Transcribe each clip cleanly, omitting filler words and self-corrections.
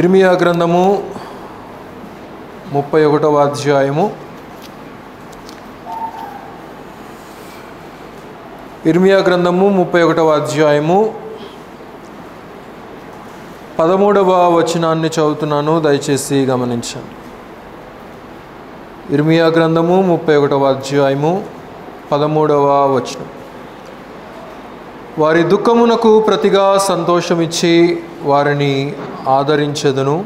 ఇర్మియా గ్రంథము 31వ అధ్యాయము. ఇర్మియా గ్రంథము 31వ అధ్యాయము 13వ వచనాన్ని చదువుతున్నాను, దయచేసి గమనించండి. ఇర్మియా గ్రంథము 31వ అధ్యాయము 13వ వచనం. వారి దుఃఖమునకు ప్రతిగా సంతోషమిచ్చి వారిని ఆదరించెదను.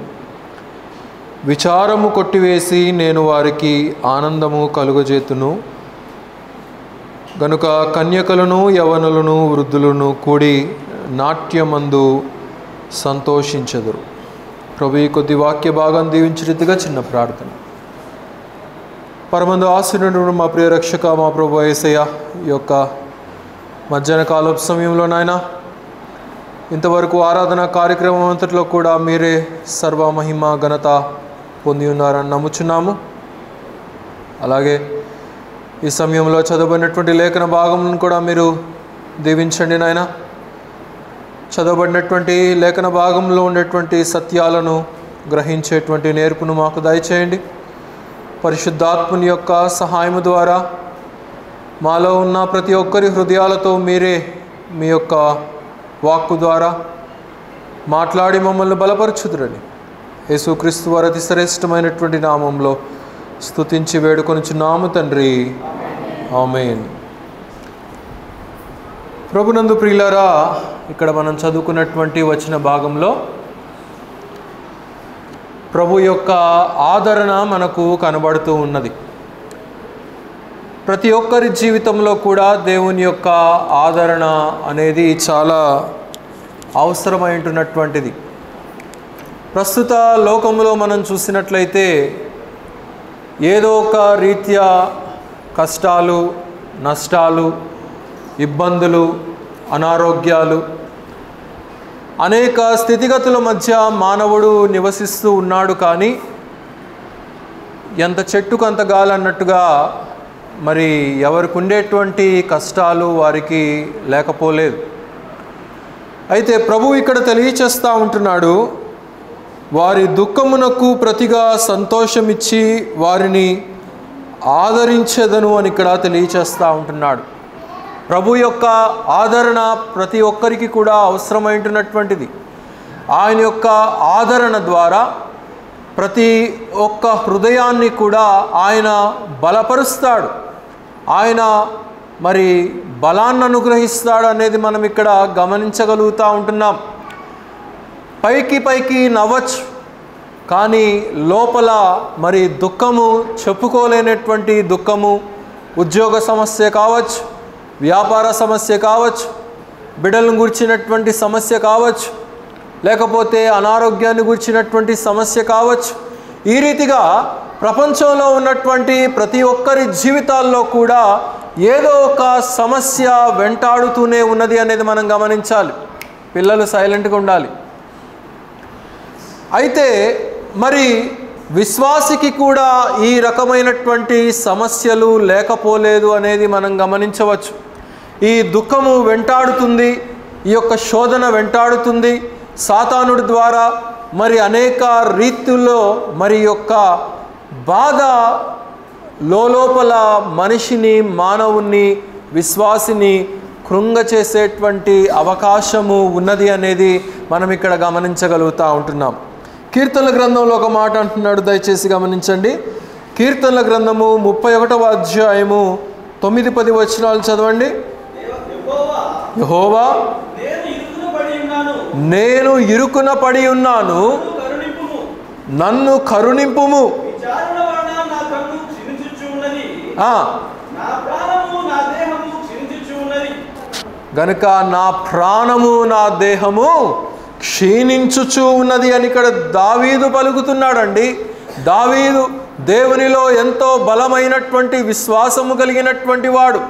విచారము కొట్టివేసి నేను వారికి ఆనందము కలుగజేతును. గనుక కన్యకలను యవనులను వృద్ధులను కూడి నాట్యమందు సంతోషించెదరు. ప్రభు కొద్ది వాక్య భాగం దీవించే రీతిగా చిన్న ప్రార్థన. పరమందు ఆశీనుడు మా ప్రియ రక్షక మా ప్రభు యేసయ్య, ఈ యొక్క మధ్యాహ్న కాలపు సమయంలో నాయన ఇంతవరకు ఆరాధన కార్యక్రమం అంతట్లో కూడా మీరే సర్వ మహిమ ఘనత పొంది ఉన్నారని నమ్ముచున్నాము. అలాగే ఈ సమయంలో చదవబడినటువంటి లేఖన భాగములను కూడా మీరు దీవించండి నాయన. చదవబడినటువంటి లేఖన భాగంలో ఉండేటువంటి సత్యాలను గ్రహించేటువంటి నేర్పును మాకు దయచేయండి. పరిశుద్ధాత్మని యొక్క సహాయము ద్వారా మాలో ఉన్న ప్రతి ఒక్కరి హృదయాలతో మీరే మీ యొక్క వాక్కు ద్వారా మాట్లాడి మమ్మల్ని బలపరచుదురని యేసుక్రీస్తు వారి అతి శ్రేష్టమైనటువంటి నామంలో స్తుతించి వేడుకొనుచున్నాము తండ్రి, ఆమేన్. ప్రభునందు ప్రియులారా, ఇక్కడ మనం చదువుకున్నటువంటి వచన భాగంలో ప్రభు యొక్క ఆదరణ మనకు కనబడుతూ ఉన్నది. ప్రతి ఒక్కరి జీవితంలో కూడా దేవుని యొక్క ఆదరణ అనేది చాలా అవసరమైనటువంటిది. ప్రస్తుత లోకంలో మనం చూసినట్లయితే ఏదో ఒక రీత్యా కష్టాలు, నష్టాలు, ఇబ్బందులు, అనారోగ్యాలు, అనేక స్థితిగతుల మధ్య మానవుడు నివసిస్తూ ఉన్నాడు. కానీ ఎంత చెట్టుకు అంత గాలి అన్నట్టుగా మరి ఎవరికి ఉండేటువంటి కష్టాలు వారికి లేకపోలేదు. అయితే ప్రభు ఇక్కడ తెలియచేస్తూ ఉంటున్నాడు, వారి దుఃఖమునకు ప్రతిగా సంతోషమిచ్చి వారిని ఆదరించెదను అని ఇక్కడ తెలియచేస్తూ ఉంటున్నాడు. ప్రభు యొక్క ఆదరణ ప్రతి ఒక్కరికి కూడా అవసరమైనటువంటిది. ఆయన యొక్క ఆదరణ ద్వారా ప్రతి ఒక్క హృదయాన్ని కూడా ఆయన బలపరుస్తాడు. ఆయన మరి బలాన్ని అనుగ్రహిస్తాడు అనేది మనం ఇక్కడ గమనించగలుగుతూ ఉంటున్నాం. పైకి నవ్వచ్చు, కానీ లోపల మరి దుఃఖము, చెప్పుకోలేనటువంటి దుఃఖము, ఉద్యోగ సమస్య కావచ్చు, వ్యాపార సమస్య కావచ్చు, బిడ్డలను గురించినటువంటి సమస్య కావచ్చు, లేకపోతే అనారోగ్యాన్ని గురించినటువంటి సమస్య కావచ్చు. ఈ రీతిగా ప్రపంచంలో ఉన్నటువంటి ప్రతి ఒక్కరి జీవితాల్లో కూడా ఏదో ఒక సమస్య వెంటాడుతూనే ఉన్నది అనేది మనం గమనించాలి. పిల్లలు సైలెంట్గా ఉండాలి. అయితే మరి విశ్వాసికి కూడా ఈ రకమైనటువంటి సమస్యలు లేకపోలేదు అనేది మనం గమనించవచ్చు. ఈ దుఃఖము వెంటాడుతుంది, ఈ యొక్క శోధన వెంటాడుతుంది. సాతానుడి ద్వారా మరి అనేక రీతుల్లో మరి యొక్క బాధ లోపల మనిషిని, మానవుని, విశ్వాసిని కృంగ చేసేటువంటి అవకాశము ఉన్నది అనేది మనం ఇక్కడ గమనించగలుగుతూ ఉంటున్నాం. కీర్తనల గ్రంథంలో ఒక మాట అంటున్నాడు, దయచేసి గమనించండి. కీర్తనల గ్రంథము 31వ అధ్యాయము 9-10 వచనాలు చదవండి. యెహోవా, నేను ఇరుకున పడి ఉన్నాను, నన్ను కరుణింపుము. గనుక నా ప్రాణము నా దేహము క్షీణించుచూ ఉన్నది అని ఇక్కడ దావీదు పలుకుతున్నాడండి. దావీదు దేవునిలో ఎంతో బలమైనటువంటి విశ్వాసము కలిగినటువంటి వాడు.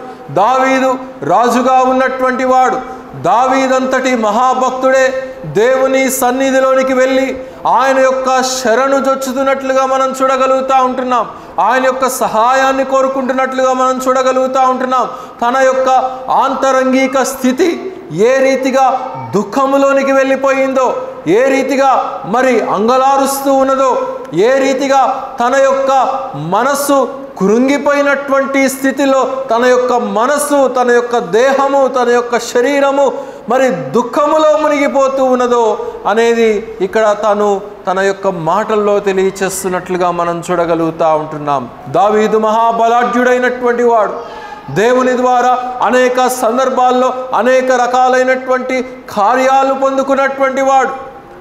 దావీదు రాజుగా ఉన్నటువంటి వాడు. దావీదంతటి మహాభక్తుడే దేవుని సన్నిధిలోనికి వెళ్ళి ఆయన యొక్క శరణు జొచ్చుతున్నట్లుగా మనం చూడగలుగుతూ ఉంటున్నాం. ఆయన యొక్క సహాయాన్ని కోరుకుంటున్నట్లుగా మనం చూడగలుగుతూ ఉంటున్నాం. తన యొక్క ఆంతరంగిక స్థితి ఏ రీతిగా దుఃఖములోనికి వెళ్ళిపోయిందో, ఏ రీతిగా మరి అంగలారుస్తూ ఉన్నదో, ఏ రీతిగా తన యొక్క మనస్సు కృంగిపోయినటువంటి స్థితిలో తన యొక్క మనస్సు, తన యొక్క దేహము, తన యొక్క శరీరము మరి దుఃఖములో మునిగిపోతూ ఉన్నదో అనేది ఇక్కడ తన యొక్క మాటల్లో తెలియచేస్తున్నట్లుగా మనం చూడగలుగుతూ ఉంటున్నాం. దావీదు మహాబలాఢ్యుడైనటువంటి వాడు, దేవుని ద్వారా అనేక సందర్భాల్లో అనేక రకాలైనటువంటి కార్యాలు పొందుకున్నటువంటి వాడు,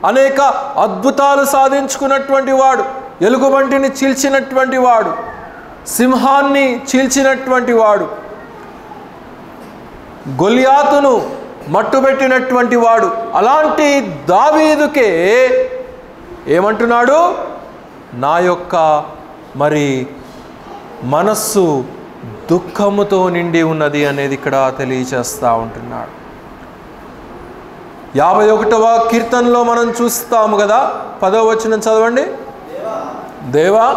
అనేక అద్భుతాలు సాధించుకున్నటువంటి వాడు, ఎలుగుబంటిని చీల్చినటువంటి వాడు, సింహాన్ని చీల్చినటువంటి వాడు, గొలియాతును మట్టుబెట్టినటువంటి వాడు. అలాంటి దావీదుకే ఏమంటున్నాడు? నా యొక్క మరి మనస్సు దుఃఖముతో నిండి ఉన్నది అనేది ఇక్కడ తెలియచేస్తూ ఉంటున్నాడు. 51వ కీర్తనలో మనం చూస్తాము కదా, 10వ వచనం చదవండి. దేవా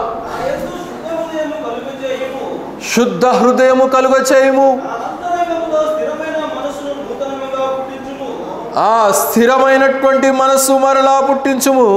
శుద్ధ హృదయము కలుగ చేయుము, ఆ స్థిరమైనటువంటి మనస్సు మరలా పుట్టించుము,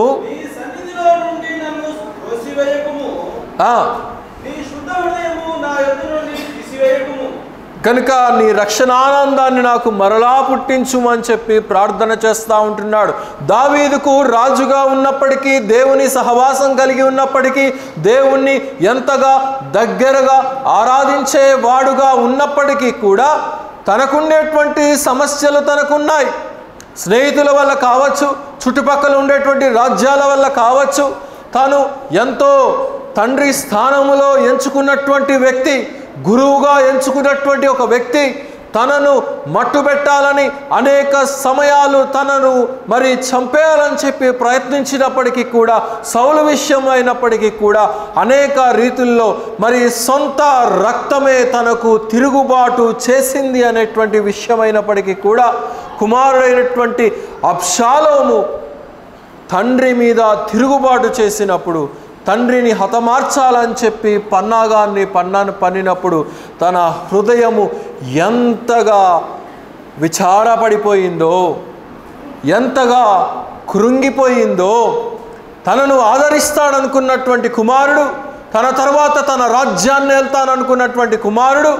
కనుక నీ రక్షణానందాన్ని నాకు మరలా పుట్టించుము అని చెప్పి ప్రార్థన చేస్తూ ఉంటున్నాడు. దావీదుకు రాజుగా ఉన్నప్పటికీ, దేవుని సహవాసం కలిగి ఉన్నప్పటికీ, దేవుణ్ణి ఎంతగా దగ్గరగా ఆరాధించే వాడుగా ఉన్నప్పటికీ కూడా తనకుండేటువంటి సమస్యలు తనకున్నాయి. స్నేహితుల వల్ల కావచ్చు, చుట్టుపక్కల ఉండేటువంటి రాజ్యాల వల్ల కావచ్చు, తాను ఎంతో తండ్రి స్థానములో ఎంచుకున్నటువంటి వ్యక్తి, గురువుగా ఎంచుకున్నటువంటి ఒక వ్యక్తి తనను మట్టుబెట్టాలని అనేక సమయాలు తనను మరి చంపేయాలని చెప్పి ప్రయత్నించినప్పటికీ కూడా, సౌలు విషయం అయినప్పటికీ కూడా అనేక రీతుల్లో మరి సొంత రక్తమే తనకు తిరుగుబాటు చేసింది అనేటువంటి విషయమైనప్పటికీ కూడా, కుమారుడైనటువంటి అబ్షాలోము తండ్రి మీద తిరుగుబాటు చేసినప్పుడు, తండ్రిని హతమార్చాలని చెప్పి పన్నాగాన్ని పన్నినప్పుడు తన హృదయము ఎంతగా విచారపడిపోయిందో, ఎంతగా కృంగిపోయిందో. తనను ఆదరిస్తాడనుకున్నటువంటి కుమారుడు, తన తర్వాత తన రాజ్యాన్ని వెళ్తాననుకున్నటువంటి కుమారుడు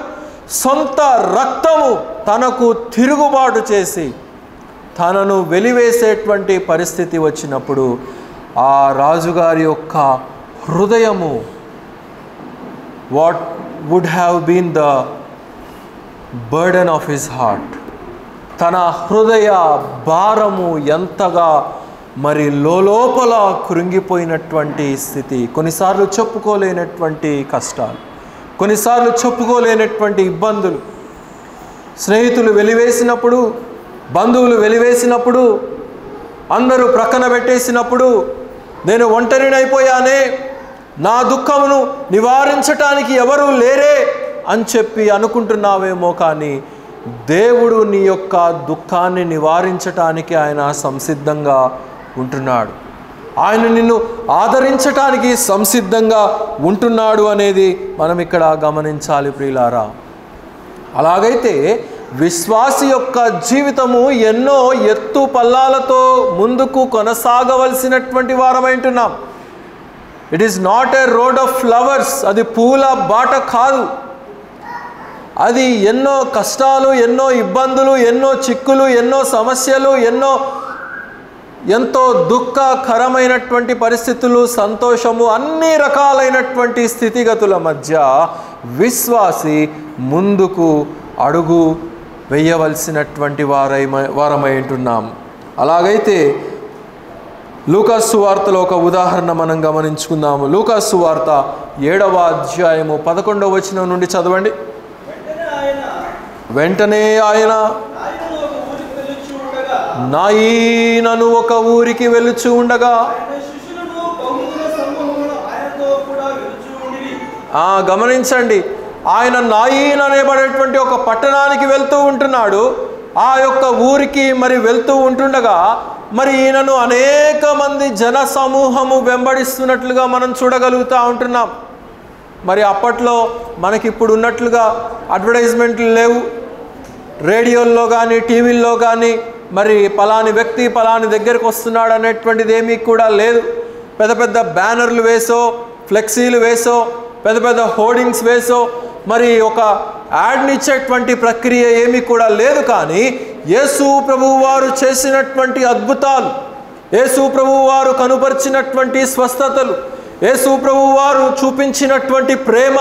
సొంత రక్తము తనకు తిరుగుబాటు చేసి తనను వెలివేసేటువంటి పరిస్థితి వచ్చినప్పుడు ఆ రాజుగారి యొక్క హృదయము, what would have been the burden of his heart, తన హృదయ భారము ఎంతగా మరి లోపల కృంగిపోయినటువంటి స్థితి. కొన్నిసార్లు చెప్పుకోలేనటువంటి కష్టాలు, కొన్నిసార్లు చెప్పుకోలేనటువంటి ఇబ్బందులు, స్నేహితులు వెలివేసినప్పుడు, బంధువులు వెలివేసినప్పుడు, అందరూ ప్రక్కన పెట్టేసినప్పుడు, నేను ఒంటరినైపోయానే, నా దుఃఖమును నివారించటానికి ఎవరూ లేరే అని చెప్పి అనుకుంటున్నావేమో. కానీ దేవుడు నీ యొక్క దుఃఖాన్ని నివారించటానికి ఆయన సంసిద్ధంగా ఉంటున్నాడు. ఆయన నిన్ను ఆదరించటానికి సంసిద్ధంగా ఉంటున్నాడు అనేది మనం ఇక్కడ గమనించాలి ప్రియులారా. అలాగైతే విశ్వాసి యొక్క జీవితము ఎన్నో ఎత్తు పల్లాలతో ముందుకు కొనసాగవలసినటువంటి వారమైంటున్నాం. It is not a road of flowers. అది పూల బాట కాదు. అది ఎన్నో కష్టాలు, ఎన్నో ఇబ్బందులు, ఎన్నో చిక్కులు, ఎన్నో సమస్యలు, ఎంతో దుఃఖకరమైనటువంటి పరిస్థితులు, సంతోషము, అన్ని రకాలైనటువంటి స్థితిగతుల మధ్య విశ్వాసి ముందుకు అడుగు వేయవలసినటువంటి వారమై ఉంటున్నాం. అలాగైతే లూకాసు సువార్తలో ఒక ఉదాహరణ మనం గమనించుకుందాము. లూకాసు సువార్త 7వ అధ్యాయము 11వ వచనం నుండి చదవండి. వెంటనే ఆయన నాయనను ఒక ఊరికి వెలుచు ఉండగా, గమనించండి, ఆయన నాయీన్ అనేబడేటువంటి ఒక పట్టణానికి వెళ్తూ ఉంటున్నాడు. ఆ యొక్క ఊరికి మరి వెళ్తూ ఉంటుండగా మరి ఈయనను అనేక మంది జన సమూహము వెంబడిస్తున్నట్లుగా మనం చూడగలుగుతూ ఉంటున్నాం. మరి అప్పట్లో మనకి ఇప్పుడు ఉన్నట్లుగా అడ్వర్టైజ్మెంట్లు లేవు. రేడియోల్లో కానీ టీవీల్లో కానీ మరి పలాని వ్యక్తి పలాని దగ్గరకు వస్తున్నాడు అనేటువంటిది ఏమీ కూడా లేదు. పెద్ద పెద్ద బ్యానర్లు వేసో, ఫ్లెక్సీలు వేసో, పెద్ద పెద్ద హోర్డింగ్స్ వేసో మరి ఒక యాడ్ని ఇచ్చేటువంటి ప్రక్రియ ఏమీ కూడా లేదు. కానీ యేసు ప్రభువు వారు చేసినటువంటి అద్భుతాలు, యేసు ప్రభువు వారు కనుపరిచినటువంటి స్వస్థతలు, యేసు ప్రభువు వారు చూపించినటువంటి ప్రేమ,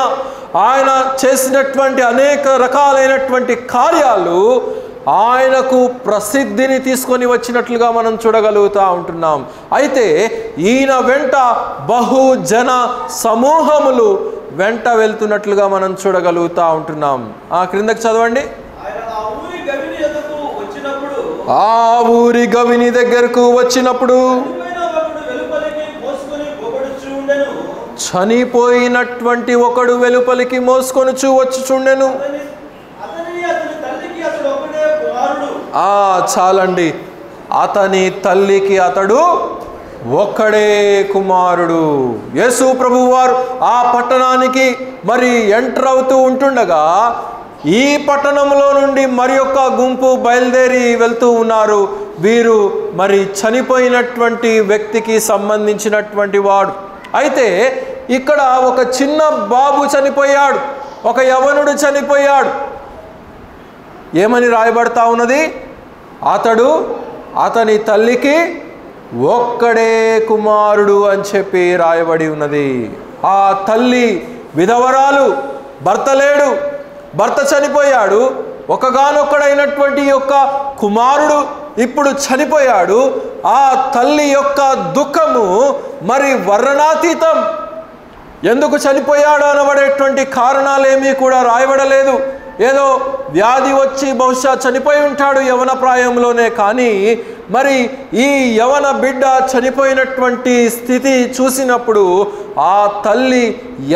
ఆయన చేసినటువంటి అనేక రకాలైనటువంటి కార్యాలు ఆయనకు ప్రసిద్ధిని తీసుకొని వచ్చినట్లుగా మనం చూడగలుగుతూ ఉంటున్నాం. అయితే ఈయన వెంట బహుజన సమూహములు వెంట వెళ్తున్నట్లుగా మనం చూడగలుగుతూ ఉంటున్నాం. క్రిందకి చదవండి. ఆ ఊరి గవిని దగ్గరకు వచ్చినప్పుడు చనిపోయినటువంటి ఒకడు వెలుపలికి మోసుకొనుచు వచ్చుచుండెను. చాలండి. అతని తల్లికి అతడు ఒక్కడే కుమారుడు. యేసు ప్రభువు వారు ఆ పట్టణానికి మరి ఎంటర్ అవుతూ ఉంటుండగా ఈ పట్టణంలో నుండి మరి యొక్క గుంపు బయలుదేరి వెళ్తూ ఉన్నారు. వీరు మరి చనిపోయినటువంటి వ్యక్తికి సంబంధించినటువంటి వాడు. అయితే ఇక్కడ ఒక చిన్న బాబు చనిపోయాడు, ఒక యవనుడు చనిపోయాడు. ఏమని రాయబడతా ఉన్నది? అతడు అతని తల్లికి ఒక్కడే కుమారుడు అని చెప్పి రాయబడి ఉన్నది. ఆ తల్లి విధవరాలు, భర్త లేడు, భర్త చనిపోయాడు, ఒకగానొక్కడైనటువంటి యొక్క కుమారుడు ఇప్పుడు చనిపోయాడు. ఆ తల్లి యొక్క దుఃఖము మరి వర్ణనాతీతం. ఎందుకు చనిపోయాడు అనబడేటువంటి కారణాలేమీ కూడా రాయబడలేదు. ఏదో వ్యాధి వచ్చి బహుశా చనిపోయి ఉంటాడు యవన ప్రాయంలోనే. కానీ మరి ఈ యవన బిడ్డ చనిపోయినటువంటి స్థితి చూసినప్పుడు ఆ తల్లి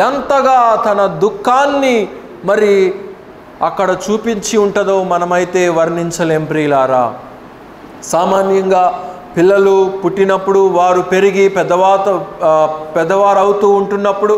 ఎంతగా తన దుఃఖాన్ని మరి అక్కడ చూపించి ఉంటుందో మనమైతే వర్ణించలేం ప్రియులారా. సామాన్యంగా పిల్లలు పుట్టినప్పుడు వారు పెరిగి పెద్దవారు అవుతూ ఉంటున్నప్పుడు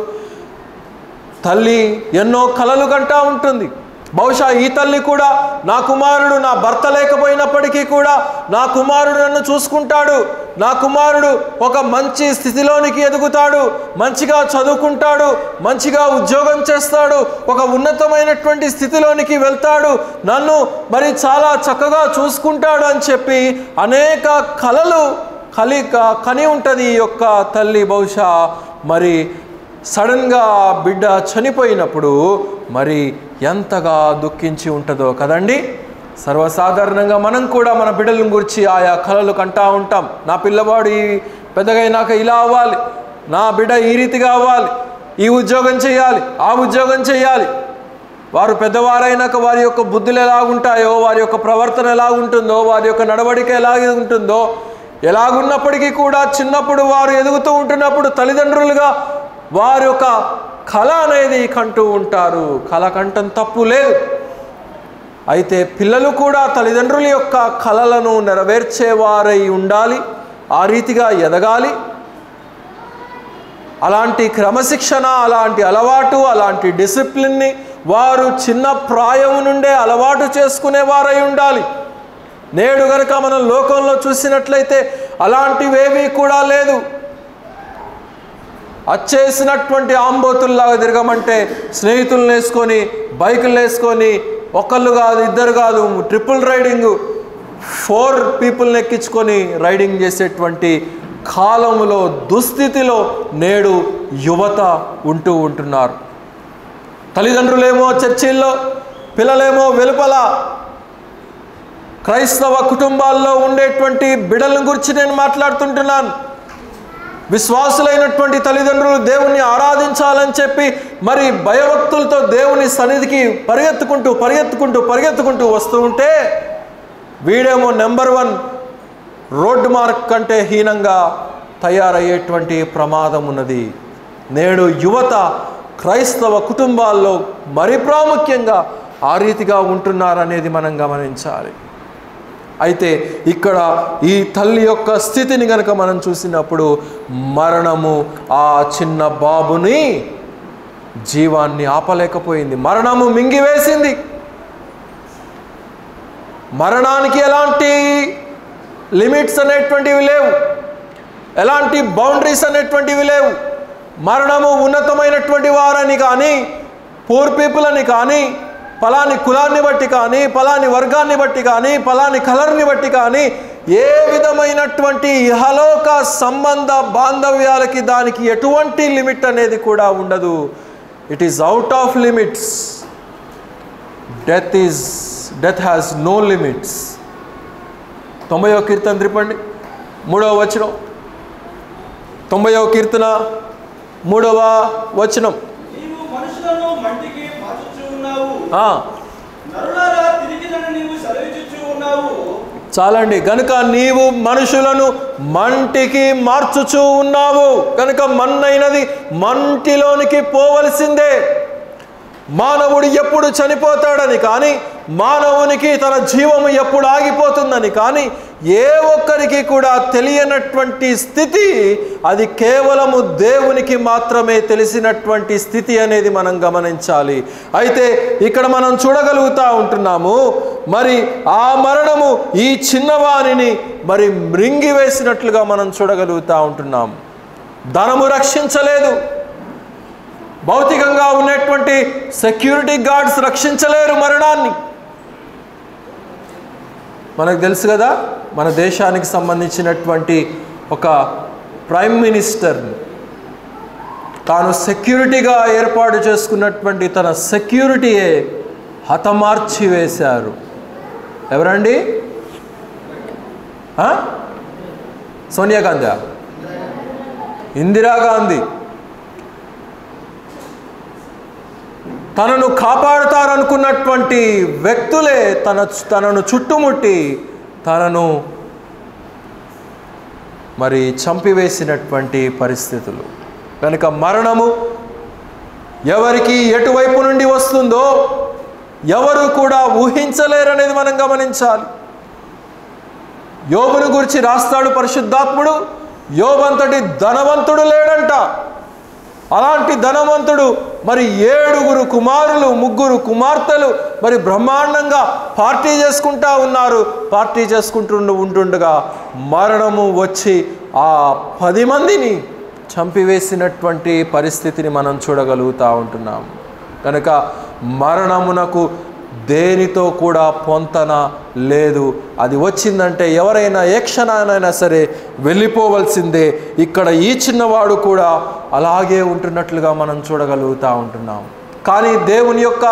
తల్లి ఎన్నో కలలు కంటా ఉంటుంది. బహుశా ఈ తల్లి కూడా నా కుమారుడు, నా భర్త లేకపోయినప్పటికీ కూడా నా కుమారుడు నన్ను చూసుకుంటాడు, నా కుమారుడు ఒక మంచి స్థితిలోనికి ఎదుగుతాడు, మంచిగా చదువుకుంటాడు, మంచిగా ఉద్యోగం చేస్తాడు, ఒక ఉన్నతమైనటువంటి స్థితిలోనికి వెళ్తాడు, నన్ను మరి చాలా చక్కగా చూసుకుంటాడు అని చెప్పి అనేక కలలు కని ఉంటుంది ఈ యొక్క తల్లి. బహుశా మరి సడన్గా బిడ్డ చనిపోయినప్పుడు మరి ఎంతగా దుఃఖించి ఉంటుందో కదండి. సర్వసాధారణంగా మనం కూడా మన బిడ్డల గురించి ఆయా కలలు కంటా ఉంటాం. నా పిల్లవాడు ఈ పెద్దగైనాక ఇలా అవ్వాలి, నా బిడ్డ ఈ రీతిగా అవ్వాలి, ఈ ఉద్యోగం చేయాలి, ఆ ఉద్యోగం చేయాలి. వారు పెద్దవారైనాక వారి యొక్క బుద్ధులు ఎలాగుంటాయో, వారి యొక్క ప్రవర్తన ఎలాగుంటుందో, వారి యొక్క నడవడిక ఎలాగ ఉంటుందో, ఎలాగున్నప్పటికీ కూడా చిన్నప్పుడు వారు ఎదుగుతూ ఉంటున్నప్పుడు తల్లిదండ్రులుగా వారి యొక్క కళ అనేది కంటూ ఉంటారు. కళ కంటం తప్పు లేదు. అయితే పిల్లలు కూడా తల్లిదండ్రుల యొక్క కలలను నెరవేర్చేవారై ఉండాలి, ఆ రీతిగా ఎదగాలి. అలాంటి క్రమశిక్షణ, అలాంటి అలవాటు, అలాంటి డిసిప్లిన్ని వారు చిన్న ప్రాయం నుండే అలవాటు చేసుకునేవారై ఉండాలి. నేడు గనక మనం లోకంలో చూసినట్లయితే అలాంటివేమీ కూడా లేదు. వచ్చేసినటువంటి ఆంబోతుల్లాగా తిరగమంటే స్నేహితులను వేసుకొని, బైకులు వేసుకొని, ఒకళ్ళు కాదు, ఇద్దరు కాదు, ట్రిపుల్ రైడింగ్, 4 పీపుల్ని ఎక్కించుకొని రైడింగ్ చేసేటువంటి కాలములో, దుస్థితిలో నేడు యువత ఉంటున్నారు. తల్లిదండ్రులేమో చర్చిల్లో, పిల్లలేమో వెలుపల. క్రైస్తవ కుటుంబాల్లో ఉండేటువంటి బిడ్డలను గురించి నేను మాట్లాడుతుంటున్నాను. విశ్వాసులైనటువంటి తల్లిదండ్రులు దేవుణ్ణి ఆరాధించాలని చెప్పి మరి భయభక్తులతో దేవుని సన్నిధికి పరిగెత్తుకుంటూ వస్తూ ఉంటే వీడేమో నెంబర్ 1 రోడ్డు మార్క్ కంటే హీనంగా తయారయ్యేటువంటి ప్రమాదం ఉన్నది. నేడు యువత క్రైస్తవ కుటుంబాల్లో మరి ప్రాముఖ్యంగా ఆ రీతిగా ఉంటున్నారనేది మనం గమనించాలి. అయితే ఇక్కడ ఈ తల్లి యొక్క స్థితిని కనుక మనం చూసినప్పుడు మరణము ఆ చిన్న బాబుని జీవాన్ని ఆపలేకపోయింది. మరణము మింగివేసింది. మరణానికి ఎలాంటి లిమిట్స్ అనేటువంటివి లేవు, ఎలాంటి బౌండరీస్ అనేటువంటివి లేవు. మరణము ఉన్నతమైనటువంటి వారని కానీ, పూర్ పీపుల్ అని కానీ, పలాని కులాన్ని బట్టి కానీ, పలాని వర్గాన్ని బట్టి కానీ, పలాని కలర్ని బట్టి కానీ, ఏ విధమైనటువంటి ఇహలోక సంబంధ బాంధవ్యాలకి దానికి ఎటువంటి లిమిట్ అనేది కూడా ఉండదు. It is out of limits. Death has no limits. 90వ కీర్తన త్రిపండి, 3వ వచనం. 90వ కీర్తన 3వ వచనం. చాలండి. కనుక నీవు మనుషులను మంటికి మార్చుచూ ఉన్నావు. కనుక మన్నైనది మంటిలోనికి పోవలసిందే. మానవుడు ఎప్పుడు చనిపోతాడని కానీ, మానవునికి తన జీవము ఎప్పుడు ఆగిపోతుందని కానీ ఏ ఒక్కరికి కూడా తెలియనటువంటి స్థితి, అది కేవలము దేవునికి మాత్రమే తెలిసినటువంటి స్థితి అనేది మనం గమనించాలి. అయితే ఇక్కడ మనం చూడగలుగుతూ ఉంటున్నాము, మరి ఆ మరణము ఈ చిన్నవారిని మరి మృంగివేసినట్లుగా మనం చూడగలుగుతూ ఉంటున్నాం. ధనము రక్షించలేదు, భౌతికంగా ఉన్నటువంటి సెక్యూరిటీ గార్డ్స్ రక్షించలేరు మరణాన్ని. మనకు తెలుసు కదా, మన దేశానికి సంబంధించినటువంటి ఒక ప్రైమ్ మినిస్టర్ తాను సెక్యూరిటీగా ఏర్పాటు చేసుకున్నటువంటి తన సెక్యూరిటీయే హతమార్చి వేశారు. ఎవరండి? సోనియా గాంధీ, ఇందిరాగాంధీ. తనను కాపాడుతారనుకున్నటువంటి వ్యక్తులే తనను చుట్టుముట్టి తనను మరి చంపివేసినటువంటి పరిస్థితులు. కనుక మరణము ఎవరికి ఎటువైపు నుండి వస్తుందో ఎవరు కూడా ఊహించలేరనేది మనం గమనించాలి. యోబును గురించి రాస్తాడు పరిశుద్ధాత్ముడు, యోబంతటి ధనవంతుడు లేడంట. అలాంటి ధనవంతుడు మరి 7 కుమారులు 3 కుమార్తెలు మరి బ్రహ్మాండంగా పార్టీ చేసుకుంటా ఉన్నారు. పార్టీ ఉంటుండగా మరణము వచ్చి ఆ 10 మందిని చంపివేసినటువంటి పరిస్థితిని మనం చూడగలుగుతూ ఉంటున్నాం. కనుక మరణమునకు దేనితో కూడా పొంతన లేదు. అది వచ్చిందంటే ఎవరైనా ఏ క్షణానైనా సరే వెళ్ళిపోవలసిందే. ఇక్కడ ఈ చిన్నవాడు కూడా అలాగే ఉంటున్నట్లుగా మనం చూడగలుగుతూ ఉంటున్నాం. కానీ దేవుని యొక్క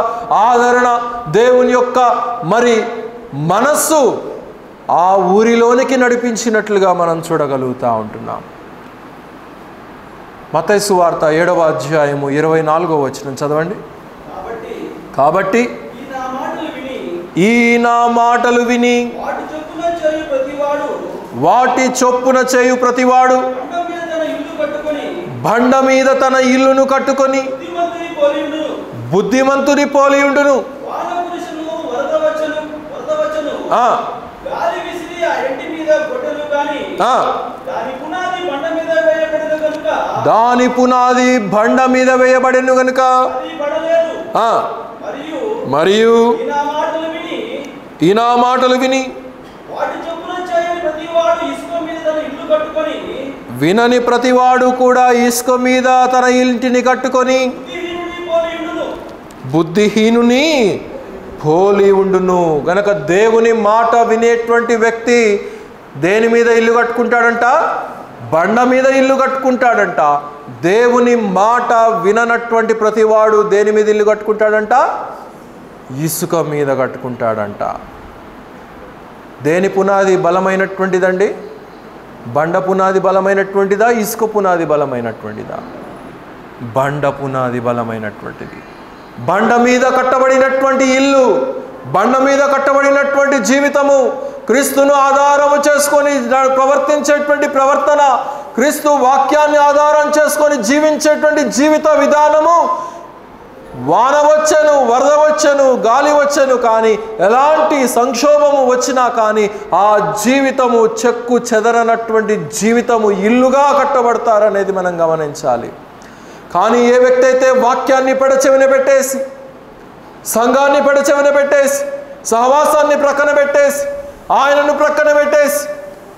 ఆదరణ, దేవుని యొక్క మరి మనస్సు ఆ ఊరిలోనికి నడిపించినట్లుగా మనం చూడగలుగుతూ ఉంటున్నాం. మత్తయి సువార్త 7వ అధ్యాయము 24వ వచనం చదవండి. కాబట్టి ఈ నా మాటలు విని వాటి చొప్పున చేయు ప్రతివాడు బండ మీద తన ఇల్లును కట్టుకొని బుద్ధిమంతుని పోలియుండును. దాని పునాది బండ మీద వేయబడెను గనుక మరియు ఈ నా మాటలు విని వినని ప్రతివాడు కూడా ఇసుక మీద తన ఇంటిని కట్టుకొని బుద్ధిహీనుని పోలి ఉండును. గనక దేవుని మాట వినేటువంటి వ్యక్తి దేని మీద ఇల్లు కట్టుకుంటాడంట? బండ మీద ఇల్లు కట్టుకుంటాడంట. దేవుని మాట విననటువంటి ప్రతివాడు దేని మీద ఇల్లు కట్టుకుంటాడంట? ఇసుక మీద కట్టుకుంటాడంట. దేని పునాది బలమైనటువంటిదండి? బండ పునాది బలమైనటువంటిదా? ఇసుక పునాది బలమైనటువంటిదా? బండ పునాది బలమైనటువంటిది. బండ మీద కట్టబడినటువంటి ఇల్లు, బండ మీద కట్టబడినటువంటి జీవితము, క్రీస్తును ఆధారము చేసుకొని ప్రవర్తించేటువంటి ప్రవర్తన, క్రీస్తు వాక్యాన్ని ఆధారం చేసుకొని జీవించేటువంటి జీవిత విధానము, వాన వచ్చెను, వరద వచ్చెను, గాలి వచ్చెను, కానీ ఎలాంటి సంక్షోభము వచ్చినా కానీ ఆ జీవితము చెక్కు చెదరనటువంటి జీవితము ఇల్లుగా కట్టబడతారనేది మనం గమనించాలి. కానీ ఏ వ్యక్తి అయితే వాక్యాన్ని పెడచెవిన పెట్టేసి, సంఘాన్ని పెడచెవిన పెట్టేసి, సహవాసాన్ని ప్రక్కన పెట్టేసి, ఆయనను ప్రక్కన పెట్టేసి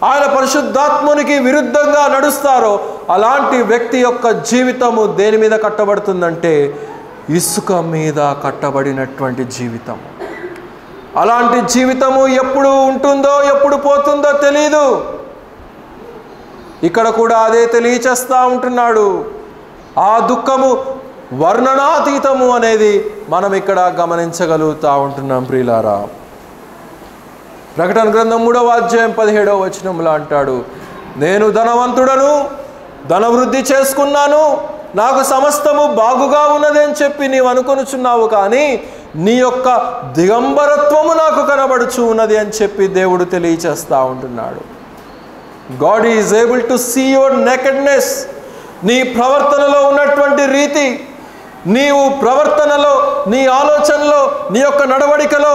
ఆయన పరిశుద్ధాత్మునికి విరుద్ధంగా నడుస్తారో అలాంటి వ్యక్తి యొక్క జీవితము దేని మీద కట్టబడుతుందంటే ఇసుక మీద కట్టబడినటువంటి జీవితం. అలాంటి జీవితము ఎప్పుడు ఉంటుందో ఎప్పుడు పోతుందో తెలీదు. ఇక్కడ కూడా అదే తెలియచేస్తూ ఉంటున్నాడు. ఆ దుఃఖము వర్ణనాతీతము అనేది మనం ఇక్కడ గమనించగలుగుతూ ఉంటున్నాం ప్రియులారా. ప్రకటన గ్రంథం 3వ అధ్యాయం 17వ వచనంలో అంటాడు, నేను ధనవంతుడను, ధనవృద్ధి చేసుకున్నాను, నాకు సమస్తము బాగుగా ఉన్నది అని చెప్పి నీవు అనుకొనుచున్నావు, కానీ నీ యొక్క దిగంబరత్వము నాకు కనబడుచు ఉన్నది అని చెప్పి దేవుడు తెలియచేస్తూ ఉంటున్నాడు. God is able to see your nakedness. నీ ప్రవర్తనలో ఉన్నటువంటి రీతి, నీవు ప్రవర్తనలో, నీ ఆలోచనలో, నీ యొక్క నడవడికలో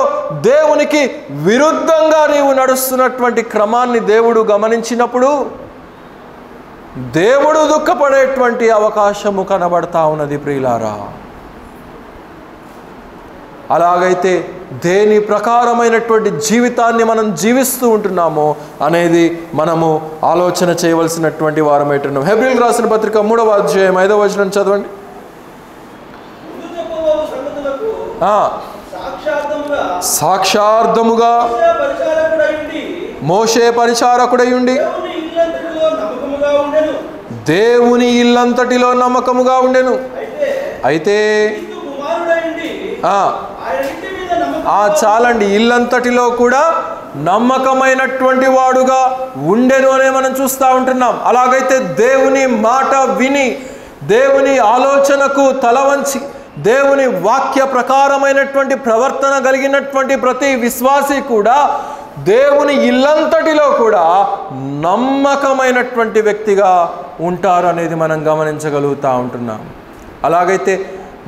దేవునికి విరుద్ధంగా నీవు నడుస్తున్నటువంటి క్రమాన్ని దేవుడు గమనించినప్పుడు దేవుడు దుఃఖపడేటువంటి అవకాశము కనబడతా ఉన్నది ప్రియులారా. అలాగైతే దేని ప్రకారమైనటువంటి జీవితాన్ని మనం జీవిస్తూ ఉంటున్నామో అనేది మనము ఆలోచన చేయవలసినటువంటి వారమైతున్నాం. హెబ్రీయులకు రాసిన పత్రిక 3వ అధ్యాయం 5వ వచనం చదవండి. సాక్షార్థముగా మోషే పరిచారకుడై ఉండి దేవుని ఇల్లంతటిలో నమ్మకముగా ఉండెను. అయితే చాలండి, ఇల్లంతటిలో కూడా నమ్మకమైనటువంటి వాడుగా ఉండెను అనే మనం చూస్తూ ఉంటున్నాం. అలాగైతే దేవుని మాట విని, దేవుని ఆలోచనకు తలవంచి, దేవుని వాక్య ప్రకారమైనటువంటి ప్రవర్తన కలిగినటువంటి ప్రతి విశ్వాసి కూడా దేవుని ఇల్లంతటిలో కూడా నమ్మకమైనటువంటి వ్యక్తిగా ఉంటారు అనేది మనం గమనించగలుగుతూ ఉంటున్నాం. అలాగైతే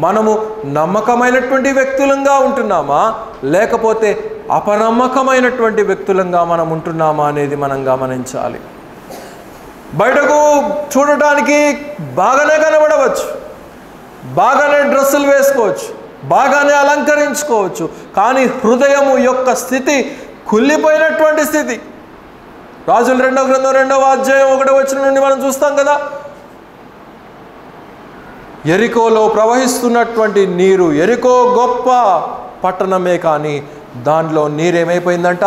మనము నమ్మకమైనటువంటి వ్యక్తులంగా ఉంటున్నామా, లేకపోతే అపనమ్మకమైనటువంటి వ్యక్తులంగా మనం ఉంటున్నామా అనేది మనం గమనించాలి. బయటకు చూడటానికి బాగానే కనబడవచ్చు, బాగానే డ్రెస్సులు వేసుకోవచ్చు, బాగానే అలంకరించుకోవచ్చు, కానీ హృదయము యొక్క స్థితి కుళ్ళిపోయినటువంటి స్థితి. రాజుల 2వ గ్రంథం 2వ అధ్యాయం 1వ వచనం నుండి మనం చూస్తాం కదా, ఎరికోలో ప్రవహిస్తున్నటువంటి నీరు, ఎరికో గొప్ప పట్టణమే, కానీ దాంట్లో నీరేమైపోయిందంట,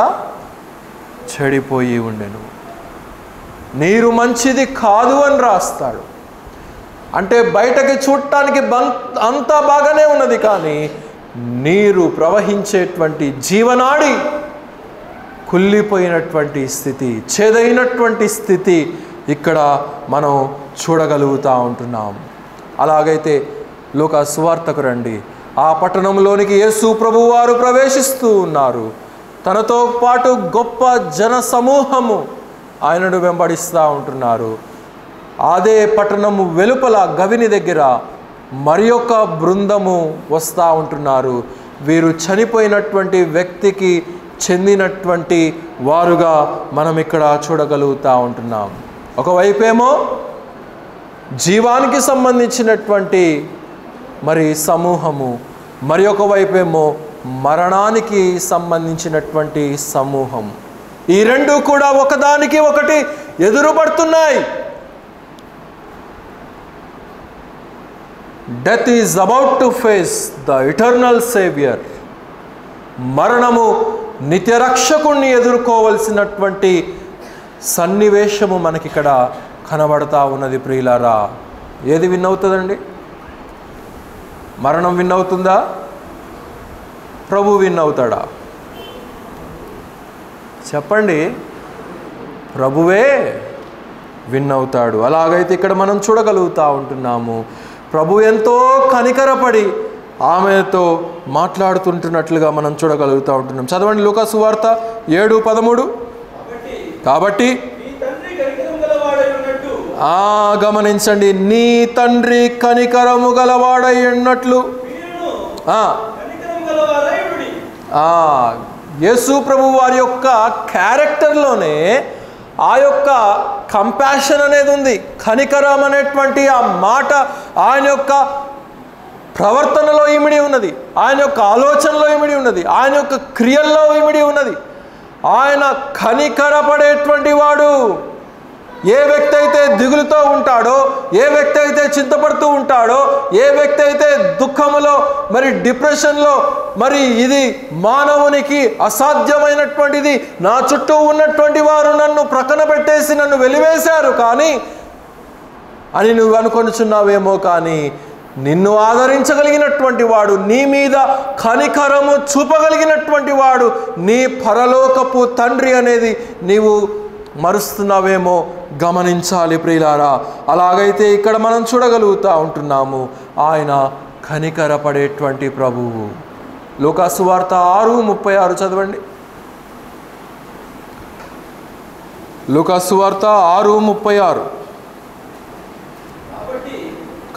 చెడిపోయి ఉండెను. నీరు మంచిది కాదు అని రాస్తాడు. అంటే బయటకి చూడటానికి అంతా బాగానే ఉన్నది, కానీ నీరు ప్రవహించేటువంటి జీవనాడి కుళ్ళిపోయినటువంటి స్థితి, చేదైనటువంటి స్థితి ఇక్కడ మనం చూడగలుగుతూ ఉంటున్నాం. అలాగైతే లూకా సువార్తకు రండి. ఆ పట్టణంలోనికి యేసు ప్రభువు వారు ప్రవేశిస్తూ ఉన్నారు. తనతో పాటు గొప్ప జన సమూహము ఆయనను వెంబడిస్తూ ఉంటున్నారు. అదే పట్టణము వెలుపల గవిని దగ్గర మరి ఒక బృందము వస్తూ ఉంటున్నారు. వీరు చనిపోయినటువంటి వ్యక్తికి చెందినటువంటి వారుగా మనం ఇక్కడ చూడగలుగుతూ ఉంటున్నాం. ఒకవైపేమో జీవానికి సంబంధించినటువంటి మరి సమూహము, మరి ఒకవైపేమో మరణానికి సంబంధించినటువంటి సమూహం. ఈ రెండు కూడా ఒకదానికి ఒకటి ఎదురుపడుతున్నాయి. Death is about to face the eternal saviour. మరణము నిత్యరక్షకుణ్ణి ఎదుర్కోవలసినటువంటి సన్నివేశము మనకిక్కడ కనబడతా ఉన్నది ప్రియులారా. ఏది విన్ అవుతుందండి? మరణం విన్ అవుతుందా? ప్రభు విన్ అవుతాడా? చెప్పండి. ప్రభువే విన్ అవుతాడు. అలాగైతే ఇక్కడ మనం చూడగలుగుతూ ఉంటున్నాము, ప్రభు ఎంతో కనికరపడి ఆమెతో మాట్లాడుతుంటున్నట్లుగా మనం చూడగలుగుతూ ఉంటున్నాం. చదవండి లూకా సువార్త 7:13. కాబట్టి గమనించండి, నీ తండ్రి కనికరము గలవాడై ఉన్నట్లు. యేసు ప్రభు వారి యొక్క క్యారెక్టర్లోనే ఆ యొక్క కంపాషన్ అనేది ఉంది. కనికరం అనేటువంటి ఆ మాట ఆయన యొక్క ప్రవర్తనలో ఇమిడి ఉన్నది, ఆయన యొక్క ఆలోచనలో ఇమిడి ఉన్నది, ఆయన యొక్క క్రియల్లో ఇమిడి ఉన్నది. ఆయన కనికరపడేటువంటి వాడు. ఏ వ్యక్తి అయితే దిగులుతో ఉంటాడో, ఏ వ్యక్తి అయితే చింతపడుతూ ఉంటాడో, ఏ వ్యక్తి అయితే దుఃఖములో మరి డిప్రెషన్లో, మరి ఇది మానవునికి అసాధ్యమైనటువంటిది, నా చుట్టూ ఉన్నటువంటి వారు నన్ను ప్రక్కన పెట్టేసి నన్ను వెలివేశారు కానీ అని నువ్వు అనుకొనుచున్నావేమో, కానీ నిన్ను ఆదరించగలిగినటువంటి వాడు, నీ మీద కనికరము చూపగలిగినటువంటి వాడు నీ పరలోకపు తండ్రి అనేది నీవు మరుస్తున్నావేమో గమనించాలి ప్రియులారా. అలాగైతే ఇక్కడ మనం చూడగలుగుతూ ఉంటున్నాము, ఆయన కనికరపడేటువంటి ప్రభువు. లూకాసు సువార్త 6:36 చదవండి. లూకాసు సువార్త 6:36.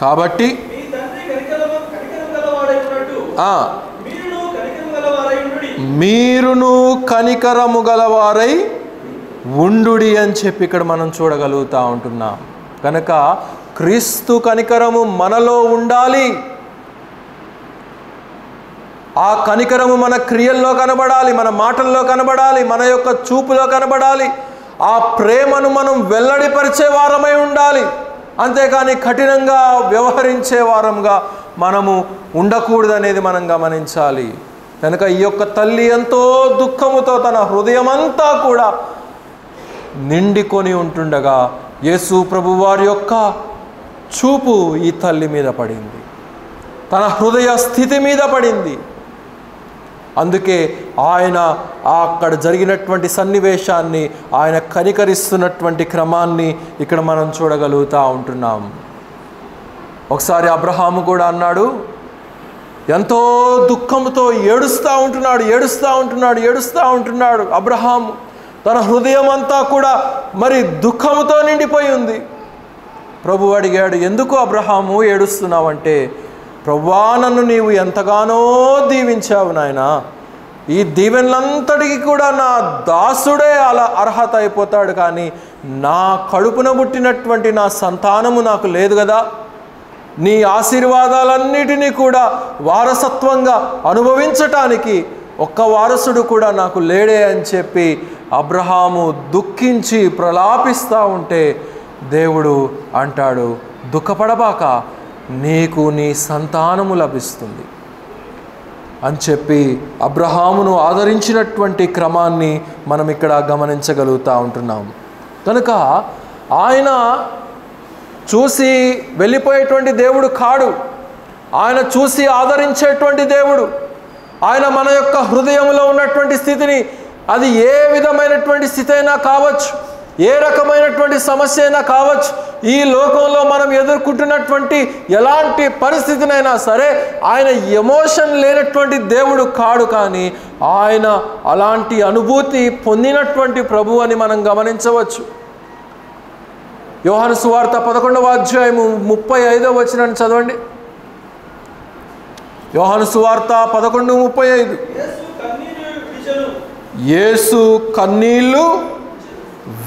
కాబట్టి మీరును కనికరము గలవారై ఉండుడి అని చెప్పి ఇక్కడ మనం చూడగలుగుతూ ఉంటున్నాం. కనుక క్రీస్తు కనికరము మనలో ఉండాలి. ఆ కనికరము మన క్రియల్లో కనబడాలి, మన మాటల్లో కనబడాలి, మన యొక్క చూపులో కనబడాలి. ఆ ప్రేమను మనం వెల్లడిపరిచే వారమై ఉండాలి. అంతేకాని కఠినంగా వ్యవహరించే వారంగా మనము ఉండకూడదనేది మనం గమనించాలి. కనుక ఈ యొక్క తల్లి ఎంతో దుఃఖముతో తన హృదయం అంతా కూడా నిండికొని ఉంటుండగా యేసు ప్రభు వారి యొక్క చూపు ఈ తల్లి మీద పడింది, తన హృదయ స్థితి మీద పడింది. అందుకే ఆయన అక్కడ జరిగినటువంటి సన్నివేశాన్ని, ఆయన కనికరిస్తున్నటువంటి క్రమాన్ని ఇక్కడ మనం చూడగలుగుతూ ఉంటున్నాం. ఒకసారి అబ్రహాము కూడా అన్నాడు, ఎంతో దుఃఖంతో ఏడుస్తూ ఉంటున్నాడు అబ్రహాము. తన హృదయం అంతా కూడా మరి దుఃఖముతో నిండిపోయి ఉంది. ప్రభు అడిగాడు, ఎందుకు అబ్రహాము ఏడుస్తున్నావంటే, ప్రభువా నన్ను నీవు ఎంతగానో దీవించావు నాయనా, ఈ దీవెనలంతటికి కూడా నా దాసుడే అలా అర్హత అయిపోతాడు, కానీ నా కడుపున పుట్టినటువంటి నా సంతానము నాకు లేదు కదా, నీ ఆశీర్వాదాలన్నిటినీ కూడా వారసత్వంగా అనుభవించటానికి ఒక్క వారసుడు కూడా నాకు లేడే అని చెప్పి అబ్రహాము దుఃఖించి ప్రలాపిస్తూ ఉంటే దేవుడు అంటాడు, దుఃఖపడబాక, నీకు నీ సంతానము లభిస్తుంది అని చెప్పి అబ్రహామును ఆదరించినటువంటి క్రమాన్ని మనం ఇక్కడ గమనించగలుగుతూ ఉంటున్నాం. కనుక ఆయన చూసి వెళ్ళిపోయేటువంటి దేవుడు కాడు, ఆయన చూసి ఆదరించేటువంటి దేవుడు. ఆయన మన యొక్క హృదయంలో ఉన్నటువంటి స్థితిని, అది ఏ విధమైనటువంటి స్థితి అయినా కావచ్చు, ఏ రకమైనటువంటి సమస్య అయినా కావచ్చు, ఈ లోకంలో మనం ఎదుర్కొంటున్నటువంటి ఎలాంటి పరిస్థితినైనా సరే ఆయన ఎమోషన్ లేనటువంటి దేవుడు కాడు, కానీ ఆయన అలాంటి అనుభూతి పొందినటువంటి ప్రభు అని మనం గమనించవచ్చు. యోహాను సువార్త 11వ అధ్యాయము 35వ వచనాన్ని చదవండి. యోహాను సువార్త 11:35. యేసు కన్నీళ్లు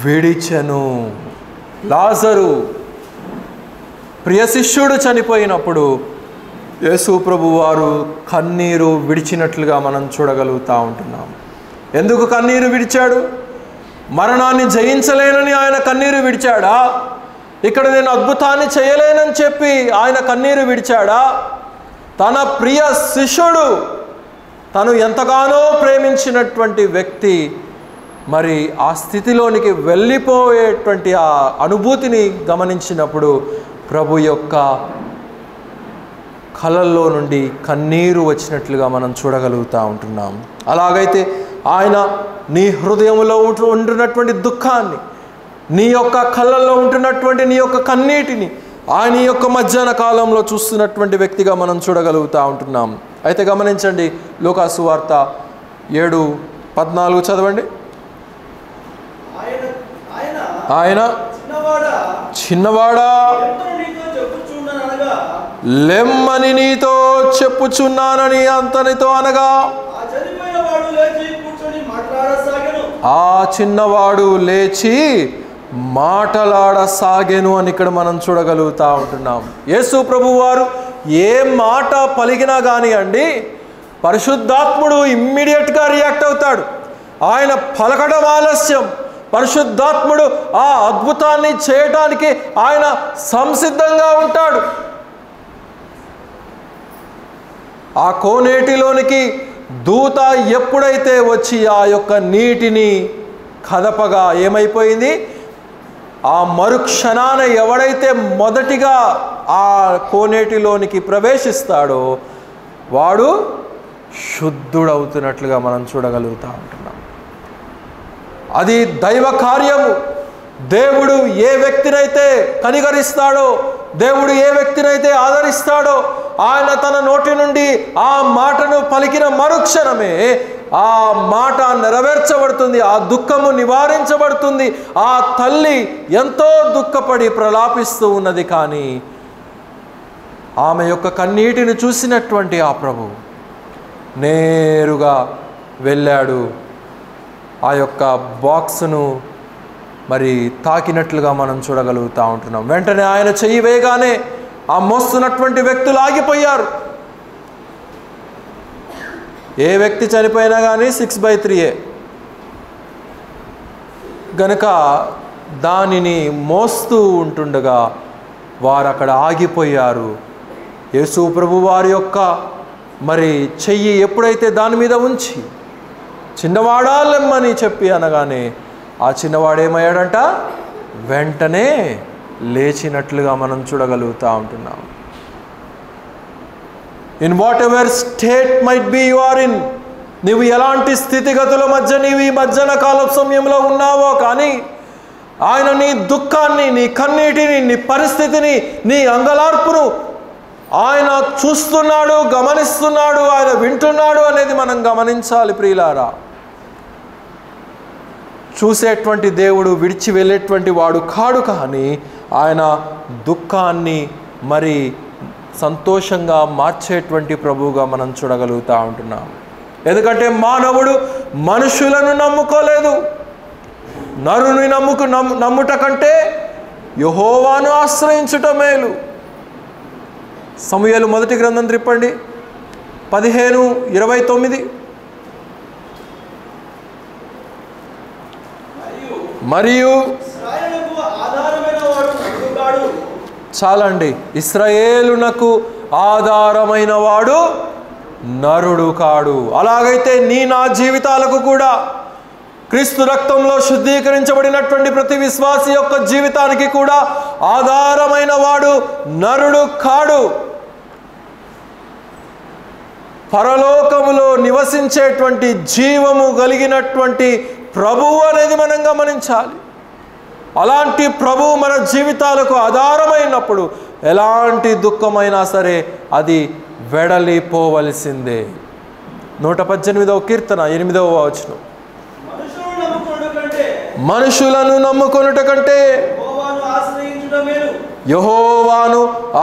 విడిచెను. లాజరు ప్రియ శిష్యుడు చనిపోయినప్పుడు యేసు ప్రభు వారు కన్నీరు విడిచినట్లుగా మనం చూడగలుగుతూ ఉంటున్నాం. ఎందుకు కన్నీరు విడిచాడు? మరణాన్ని జయించలేనని ఆయన కన్నీరు విడిచాడా? ఇక్కడ నేను అద్భుతాన్ని చేయలేనని చెప్పి ఆయన కన్నీరు విడిచాడా? తన ప్రియ శిష్యుడు, తను ఎంతగానో ప్రేమించినటువంటి వ్యక్తి మరి ఆ స్థితిలోనికి వెళ్ళిపోయేటువంటి ఆ అనుభూతిని గమనించినప్పుడు ప్రభు యొక్క కళ్ళల్లో నుండి కన్నీరు వచ్చినట్లుగా మనం చూడగలుగుతూ ఉంటున్నాం. అలాగైతే ఆయన నీ హృదయంలో ఉంటున్నటువంటి దుఃఖాన్ని, నీ యొక్క కళ్ళల్లో ఉంటున్నటువంటి నీ యొక్క కన్నీటిని ఆయన యొక్క మధ్యాహ్న కాలంలో చూస్తున్నటువంటి వ్యక్తిగా మనం చూడగలుగుతూ ఉంటున్నాం. అయితే గమనించండి, లూకాసు సువార్త 7:14 చదవండి. ఆయన చిన్నవాడా లెమ్మని నీతో చెప్పుచున్నానని అంతనితో అనగా ఆ చిన్నవాడు లేచి మాటలాడసాగెను అని ఇక్కడ మనం చూడగలుగుతూ ఉంటున్నాం. యేసు ప్రభు వారు ఏ మాట పలికినా కానీ అండి, పరిశుద్ధాత్ముడు ఇమ్మీడియట్గా రియాక్ట్ అవుతాడు. ఆయన పలకడం ఆలస్యం. పరిశుద్ధాత్ముడు ఆ అద్భుతాన్ని చేయటానికి ఆయన సంసిద్ధంగా ఉంటాడు. ఆ కోనేటిలోనికి దూత ఎప్పుడైతే వచ్చి ఆ యొక్క నీటిని కదపగా ఏమైపోయింది? ఆ మరుక్షణాన ఎవడైతే మొదటిగా ఆ కోనేటిలోనికి ప్రవేశిస్తాడో వాడు శుద్ధుడవుతున్నట్లుగా మనం చూడగలుగుతూ ఉంటున్నాం. అది దైవ కార్యము. దేవుడు ఏ వ్యక్తినైతే కనికరిస్తాడో, దేవుడు ఏ వ్యక్తినైతే ఆదరిస్తాడో, ఆయన తన నోటి నుండి ఆ మాటను పలికిన మరుక్షణమే ఆ మాట నెరవేర్చబడుతుంది, ఆ దుఃఖము నివారించబడుతుంది. ఆ తల్లి ఎంతో దుఃఖపడి ప్రలాపిస్తూ ఉన్నది, కానీ ఆమె యొక్క కన్నీటిని చూసినటువంటి ఆ ప్రభువు నేరుగా వెళ్ళాడు. ఆ యొక్క బాక్సును మరి తాకినట్లుగా మనం చూడగలుగుతూ ఉంటున్నాం. వెంటనే ఆయన చెయ్యి వేయగానే ఆ మోస్తున్నటువంటి వ్యక్తులు ఆగిపోయారు. ఏ వ్యక్తి చనిపోయినా కానీ 6/3 గనుక దానిని మోస్తూ ఉంటుండగా వారు అక్కడ ఆగిపోయారు. యేసు ప్రభు వారి యొక్క మరి చెయ్యి ఎప్పుడైతే దాని మీద ఉంచి చిన్నవాడా లెమ్మని చెప్పి అనగానే ఆ చిన్నవాడేమయ్యాడంట? వెంటనే లేచినట్లుగా మనం చూడగలుగుతూ ఉంటున్నాం. In whatever state might be you are in, నీవు ఎలాంటి స్థితిగతుల మధ్య నీవు ఈ మధ్యాహ్న కాల సమయంలో ఉన్నావో, కానీ ఆయన నీ దుఃఖాన్ని, నీ కన్నీటిని, నీ పరిస్థితిని, నీ అంగలార్పును ఆయన చూస్తున్నాడు, గమనిస్తున్నాడు, ఆయన వింటున్నాడు అనేది మనం గమనించాలి ప్రియులారా. చూసేటువంటి దేవుడు విడిచి వెళ్ళేటువంటి వాడు కాడు, కానీ ఆయన దుఃఖాన్ని మరి సంతోషంగా మార్చేటువంటి ప్రభువుగా మనం చూడగలుగుతూ ఉంటున్నాం. ఎందుకంటే మానవుడు మనుషులను నమ్ముకోలేదు. నరుని నమ్ముట కంటే యెహోవాను ఆశ్రయించుట మేలు. సమూయేలు మొదటి గ్రంథం త్రిప్పండి 15:29. మరియు చాలండి, ఇశ్రాయేలునకు ఆధారమైన వాడు నరుడు కాడు. అలాగైతే నా జీవితాలకు కూడా క్రీస్తు రక్తంలో శుద్ధీకరించబడినటువంటి ప్రతి విశ్వాసి యొక్క జీవితానికి కూడా ఆధారమైన వాడు నరుడు కాడు. పరలోకములో నివసించేటువంటి జీవము కలిగినటువంటి ప్రభువు అనేది మనం గమనించాలి. అలాంటి ప్రభువు మన జీవితాలకు ఆధారమైనప్పుడు ఎలాంటి దుఃఖమైనా సరే అది వెడలిపోవలసిందే. 118వ కీర్తన 8వ వచనం, మనుషులను నమ్ముకొనుట కంటే యెహోవాను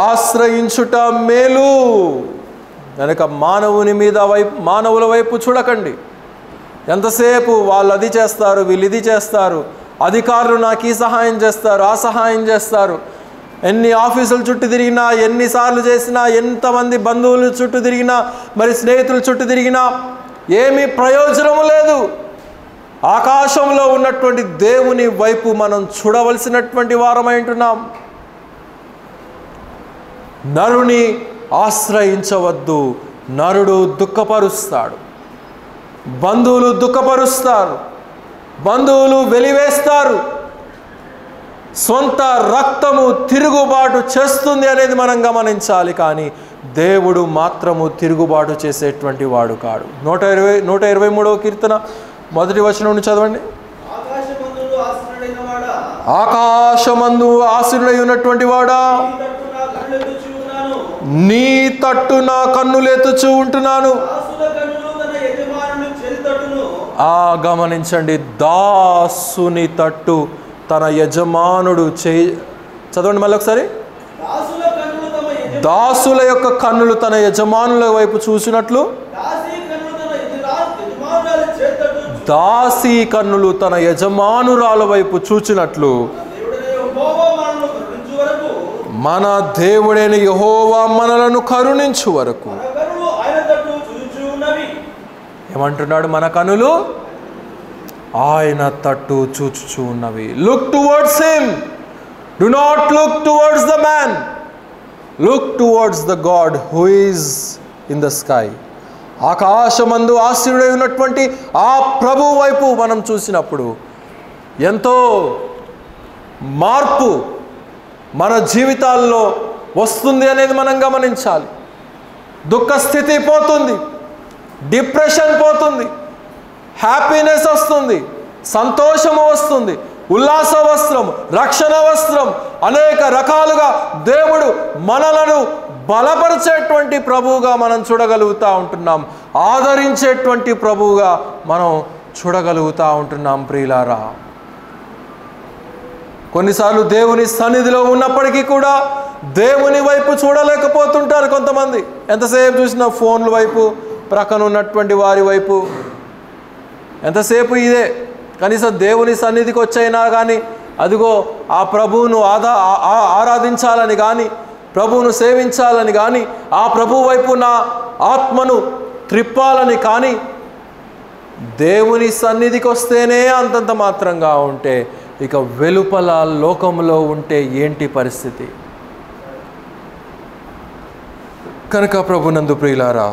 ఆశ్రయించుట మేలు. కనుక మానవుల వైపు చూడకండి. ఎంతసేపు వాళ్ళు అది చేస్తారు, వీళ్ళు ఇది చేస్తారు, అధికారులు నాకు ఈ సహాయం చేస్తారు, ఆ సహాయం చేస్తారు, ఎన్ని ఆఫీసుల చుట్టూ తిరిగినా, ఎన్నిసార్లు చేసినా, ఎంతమంది బంధువుల చుట్టూ తిరిగినా, మరి స్నేహితుల చుట్టూ తిరిగినా ఏమీ ప్రయోజనము లేదు. ఆకాశంలో ఉన్నటువంటి దేవుని వైపు మనం చూడవలసినటువంటి వారమై ఉంటున్నాం. నరుని ఆశ్రయించవద్దు. నరుడు దుఃఖపరుస్తాడు, బంధువులు దుఃఖపరుస్తారు, బంధువులు వెలివేస్తారు, సొంత రక్తము తిరుగుబాటు చేస్తుంది అనేది మనం గమనించాలి. కానీ దేవుడు మాత్రము తిరుగుబాటు చేసేటువంటి వాడు కాడు. 123వ కీర్తన 1వ వచనం నుండి చదవండి. ఆకాశమందు ఆసీనుడై ఉన్నటువంటి వాడా, నీ తట్టు నా కన్నులెత్తుచూ ఉంటున్నాను. గమనించండి, దాసుని తట్టు తన యజమానుడు చదవండి మళ్ళీ ఒకసారి. దాసుల యొక్క కన్నులు తన యజమానుల వైపు చూసినట్లు, దాసి కన్నులు తన యజమానురాల వైపు చూచినట్లు మన దేవుడైన యెహోవా మనలను కరుణించు వరకు. ఏమంటున్నాడు? మన కనులు ఆయన తట్టు చూచుచూ ఉన్నవి. Look towards him, do not look towards the man, look towards the God who is in the sky. ఆకాశమందు ఆశీనుడై ఉన్నటువంటి ఆ ప్రభు వైపు మనం చూసినప్పుడు ఎంతో మార్పు మన జీవితాల్లో వస్తుంది అనేది మనం గమనించాలి. దుఃఖస్థితి పోతుంది, డిప్రెషన్ పోతుంది, హ్యాపీనెస్ వస్తుంది, సంతోషము వస్తుంది, ఉల్లాస వస్త్రం, రక్షణ వస్త్రం, అనేక రకాలుగా దేవుడు మనలను బలపరిచేటువంటి ప్రభువుగా మనం చూడగలుగుతూ ఉంటున్నాం. ఆదరించేటువంటి ప్రభువుగా మనం చూడగలుగుతూ ఉంటున్నాం. ప్రియులారా, కొన్నిసార్లు దేవుని సన్నిధిలో ఉన్నప్పటికీ కూడా దేవుని వైపు చూడలేకపోతుంటారు కొంతమంది. ఎంతసేపు చూసినా ఫోన్ల వైపు, ప్రక్కన ఉన్నటువంటి వారి వైపు, ఎంతసేపు ఇదే. కనీసం దేవుని సన్నిధికి వచ్చైనా కానీ అదిగో ఆ ప్రభువును ఆరాధించాలని కానీ, ప్రభువును సేవించాలని కానీ, ఆ ప్రభు వైపు నా ఆత్మను త్రిప్పాలని కానీ, దేవుని సన్నిధికి వస్తేనే అంతంత మాత్రంగా ఉంటే ఇక వెలుపల లోకంలో ఉంటే ఏంటి పరిస్థితి? కనుక ప్రభునందు ప్రియులారా,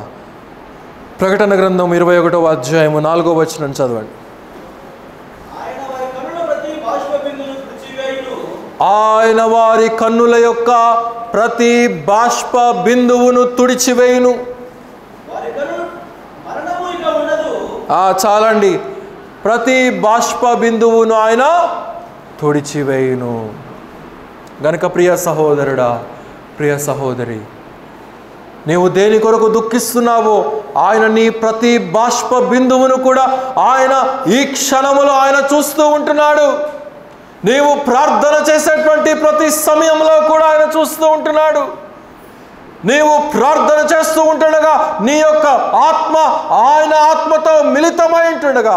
ప్రకటన గ్రంథం 21వ అధ్యాయము 4వ వచనం చదవండి. ఆయన వారి కన్నుల యొక్క ప్రతి బాష్ప బిందువును తుడిచివేయును. చాలండి, ప్రతి బాష్ప బిందువును ఆయన తుడిచివేయును. గనుక ప్రియ సహోదరుడా, ప్రియ సహోదరి, నీవు దేని కొరకు దుఃఖిస్తున్నావో ఆయన నీ ప్రతి బాష్ప బిందువును కూడా ఆయన ఈ క్షణములో ఆయన చూస్తూ ఉంటున్నాడు. నీవు ప్రార్థన చేసేటువంటి ప్రతి సమయంలో కూడా ఆయన చూస్తూ ఉంటున్నాడు. నీవు ప్రార్థన చేస్తూ ఉంటుండగా నీ యొక్క ఆత్మ ఆయన ఆత్మతో మిళితమై ఉంటుండగా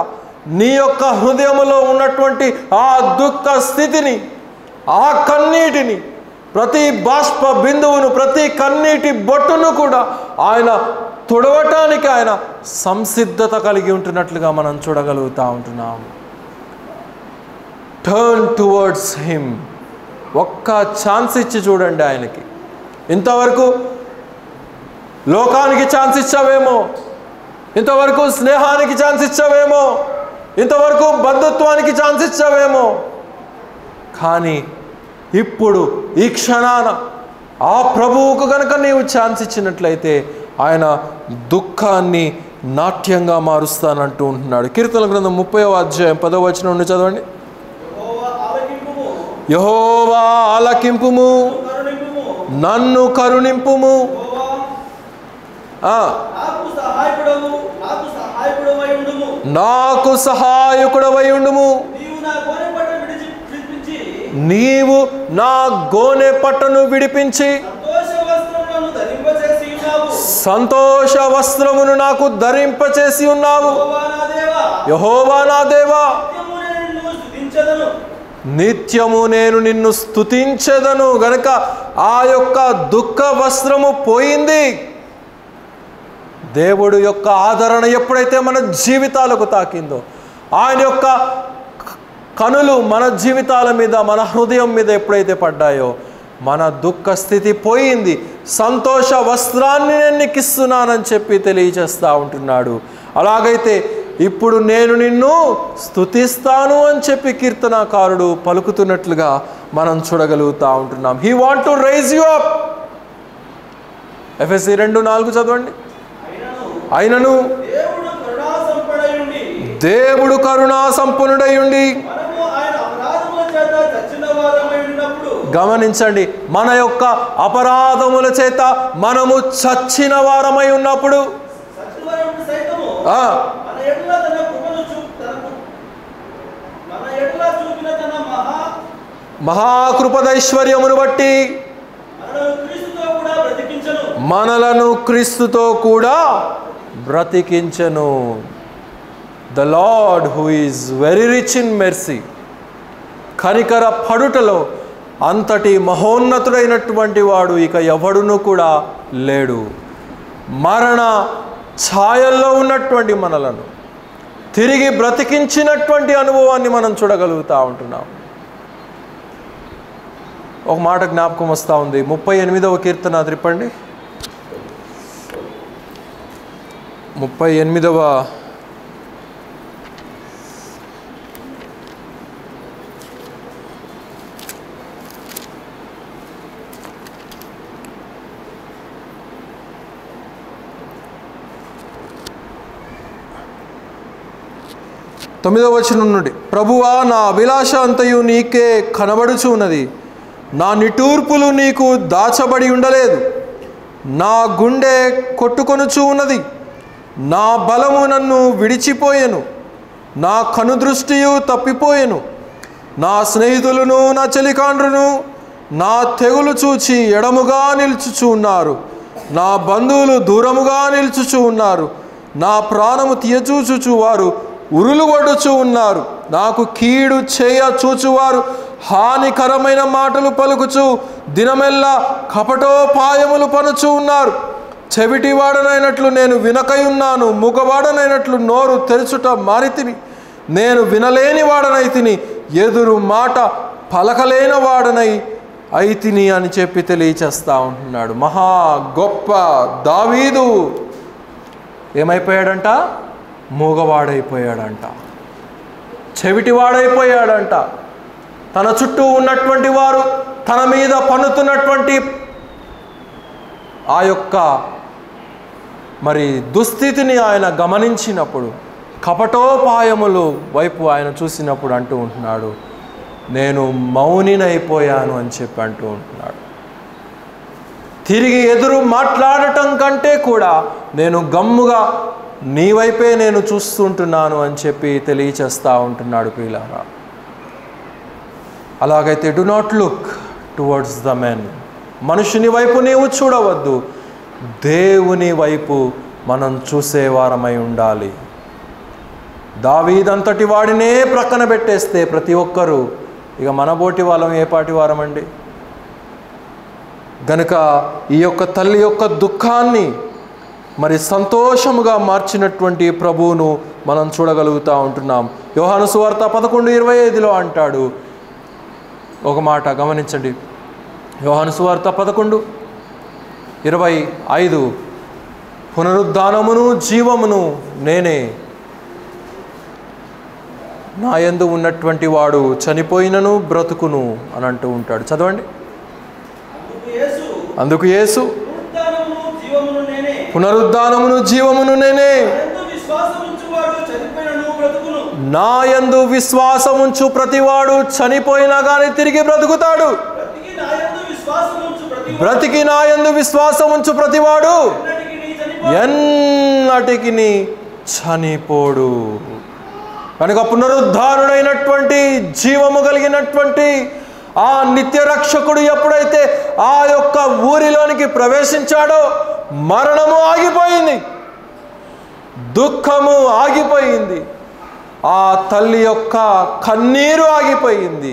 నీ యొక్క హృదయములో ఉన్నటువంటి ఆ దుఃఖ స్థితిని, ఆ కన్నీటిని, ప్రతి బాష్ప బిందువును, ప్రతి కన్నీటి బొట్టును కూడా ఆయన తుడవటానికి ఆయన సంసిద్ధత కలిగి ఉంటున్నట్లుగా మనం చూడగలుగుతూ ఉంటున్నాం. Turn towards him. ఒక్క ఛాన్స్ ఇచ్చి చూడండి ఆయనకి. ఇంతవరకు లోకానికి ఛాన్స్ ఇచ్చావేమో, ఇంతవరకు స్నేహానికి ఛాన్స్ ఇచ్చావేమో, ఇంతవరకు బంధుత్వానికి ఛాన్స్ ఇచ్చావేమో, కానీ ఇప్పుడు ఈ క్షణాన ఆ ప్రభువుకు కనుక నీవు ఛాన్స్ ఇచ్చినట్లయితే ఆయన దుఃఖాన్ని నాట్యంగా మారుస్తానంటూ ఉంటున్నాడు. కీర్తన గ్రంథం 30వ అధ్యాయం 10వ వచనం నుండి చదవండి. యెహోవా ఆలకింపుము, నన్ను కరుణింపుము. నాకు సహాయకుడవై ఉండుము. నీవు నా గోనె పట్టను విడిపించి సంతోష వస్త్రమును నాకు ధరింపచేసి ఉన్నావు. యెహోవా నా దేవా, నిత్యము నేను నిన్ను స్తుతించెదను. గనుక ఆ యొక్క దుఃఖ వస్త్రము పోయింది. దేవుడు యొక్క ఆదరణ ఎప్పుడైతే మన జీవితాలకు తాకిందో, ఆయన యొక్క కనులు మన జీవితాల మీద, మన హృదయం మీద ఎప్పుడైతే పడ్డాయో మన దుఃఖ స్థితి పోయింది. సంతోష వస్త్రాన్ని నేను నీకు ఇస్తున్నానని చెప్పి తెలియజేస్తూ ఉంటున్నాడు. అలాగైతే ఇప్పుడు నేను నిన్ను స్తుతిస్తాను అని చెప్పి కీర్తనాకారుడు పలుకుతున్నట్లుగా మనం చూడగలుగుతూ ఉంటున్నాం. He want to rise you up. ఎఫెసీ 2:4 చదవండి. అయినను దేవుడు కరుణా సంపన్నుడై ఉండి, గమనించండి, మన యొక్క అపరాధముల చేత మనము చచ్చిన వారమై ఉన్నప్పుడు మహాకృపదైశ్వర్యమును బట్టి మనలను క్రీస్తుతో కూడా బ్రతికించెను. The Lord who is very rich in mercy. కనికర పడుటలో అంతటి మహోన్నతుడైనటువంటి వాడు ఇక ఎవడును కూడా లేడు. మరణ ఛాయల్లో ఉన్నటువంటి మనలను తిరిగి బ్రతికించినటువంటి అనుభవాన్ని మనం చూడగలుగుతూ ఉంటున్నాం. ఒక మాట జ్ఞాపకం వస్తూ ఉంది. 38వ కీర్తన త్రిప్పండి. 38వ వచనం నుండి, ప్రభువా నా అభిలాష అంతయు నీకే కనబడుచు ఉన్నది, నా నిట్టూర్పులు నీకు దాచబడి ఉండలేదు. నా గుండె కొట్టుకొనుచు ఉన్నది, నా బలము నన్ను విడిచిపోయెను, నా కనుదృష్టియు తప్పిపోయెను. నా స్నేహితులను నా చెలికాండ్రును నా తెగులు చూచి ఎడముగా నిల్చుచు ఉన్నారు, నా బంధువులు దూరముగా నిల్చుచు ఉన్నారు. నా ప్రాణము తీయచూచుచు వారు ఉరులు కొడుచు ఉన్నారు. నాకు కీడు చేయ చూచువారు హానికరమైన మాటలు పలుకుచు దినమెల్లా కపటోపాయములు పనుచు ఉన్నారు. చెవిటివాడనైనట్లు నేను వినకై ఉన్నాను, మూగవాడనైనట్లు నోరు తెరుచుట మానితిని. నేను వినలేని వాడనైతిని, ఎదురు మాట పలకలేని వాడనై అయితిని అని చెప్పి తెలియచేస్తూ ఉంటున్నాడు. మహా గొప్ప దావీదు ఏమైపోయాడంట? మూగవాడైపోయాడంట, చెవిటివాడైపోయాడంట. తన చుట్టూ ఉన్నటువంటి వారు తన మీద పన్నుతున్నటువంటి ఆ యొక్క దుస్థితిని ఆయన గమనించినప్పుడు, కపటోపాయములు వైపు ఆయన చూసినప్పుడు అంటూ ఉంటున్నాడు, నేను మౌనినైపోయాను అని చెప్పి అంటూ ఉంటున్నాడు. తిరిగి ఎదురు మాట్లాడటం కంటే కూడా నేను గమ్ముగా నీ వైపే నేను చూస్తుంటున్నాను అని చెప్పి తెలియచేస్తూ ఉంటున్నాడు ప్రియులారా. అలాగైతే do not look towards the men, మనుషుని వైపు నీవు చూడవద్దు, దేవుని వైపు మనం చూసేవారమై ఉండాలి. దావీదంతటి వాడినే ప్రక్కన పెట్టేస్తే ప్రతి ఒక్కరూ ఇక మనబోటి వాళ్ళం ఏ పాటి వారమండి? గనుక ఈ యొక్క తల్లి యొక్క దుఃఖాన్ని సంతోషముగా మార్చినటువంటి ప్రభువును మనం చూడగలుగుతూ ఉంటున్నాం. యోహాను సువార్త 11:25 అంటాడు. ఒక మాట గమనించండి. యోహాను సువార్త 11:25, పునరుద్ధానమును జీవమును నేనే, నా యందు ఉన్నటువంటి వాడు చనిపోయినను బ్రతుకును అని అంటూ ఉంటాడు. చదవండి. అందుకు యేసు, పునరుద్ధానమును జీవమును నేనే, నా యందు విశ్వాసముంచు ప్రతివాడు చనిపోయినా కానీ తిరిగి బ్రతుకుతాడు. బ్రతికి నా యందు విశ్వాసముంచు ప్రతివాడు ఎన్నటికి చనిపోడు. కనుక పునరుద్ధారుడైనటువంటి జీవము కలిగినటువంటి ఆ నిత్య రక్షకుడు ఎప్పుడైతే ఆ యొక్క ఊరిలోనికి ప్రవేశించాడో మరణము ఆగిపోయింది, దుఃఖము ఆగిపోయింది, ఆ తల్లి యొక్క కన్నీరు ఆగిపోయింది.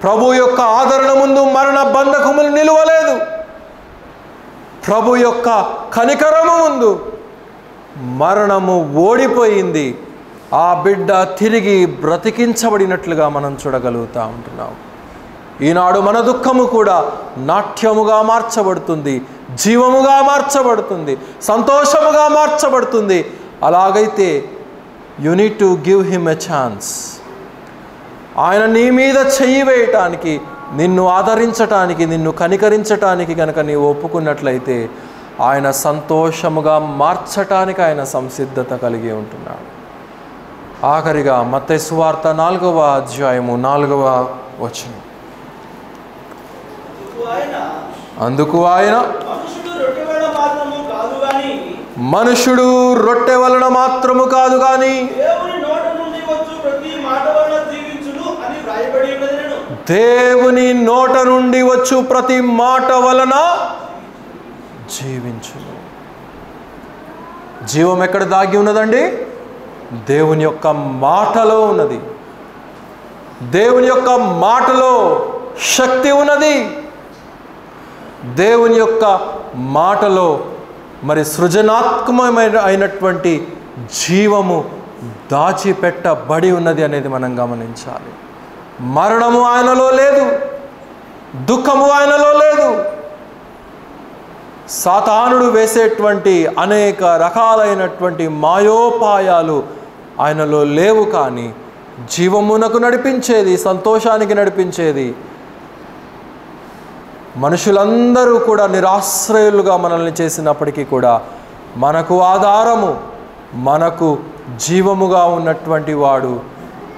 ప్రభు యొక్క ఆదరణ ముందు మరణ బంధకములు నిలువలేదు. ప్రభు యొక్క కనికరము ముందు మరణము ఓడిపోయింది. ఆ బిడ్డ తిరిగి బ్రతికించబడినట్లుగా మనం చూడగలుగుతూ ఉంటున్నాం. ఈనాడు మన దుఃఖము కూడా నాట్యముగా మార్చబడుతుంది, జీవముగా మార్చబడుతుంది, సంతోషముగా మార్చబడుతుంది. అలాగైతే you need to give him a chance. ఆయన నీ మీద చెయ్యి వేయటానికి, నిన్ను ఆదరించటానికి, నిన్ను కనికరించటానికి కనుక నీవు ఒప్పుకున్నట్లయితే ఆయన సంతోషముగా మార్చటానికి ఆయన సంసిద్ధత కలిగి ఉంటున్నాడు. ఆఖరిగా మత్తయి సువార్త 4వ అధ్యాయము 4వ వచనం. అందుకు ఆయన, మనుషుడు రొట్టె వలన మాత్రము కాదు కానీ దేవుని నోట నుండి వచ్చు ప్రతి మాట వలన జీవించును. జీవం ఎక్కడ దాగి ఉన్నదండి? దేవుని యొక్క మాటలో ఉన్నది. దేవుని యొక్క మాటలో శక్తి ఉన్నది. దేవుని యొక్క మాటలో సృజనాత్మకమైన అయినటువంటి జీవము దాచిపెట్టబడి ఉన్నది అనేది మనం గమనించాలి. మరణము ఆయనలో లేదు, దుఃఖము ఆయనలో లేదు. సాతానుడు వేసేటువంటి అనేక రకాలైనటువంటి మాయోపాయాలు ఆయనలో లేవు. కానీ జీవమునకు నడిపించేది, సంతోషానికి నడిపించేది, మనుషులందరూ కూడా నిరాశ్రయులుగా మనల్ని చేసినప్పటికీ కూడా మనకు ఆధారము, మనకు జీవముగా ఉన్నటువంటి వాడు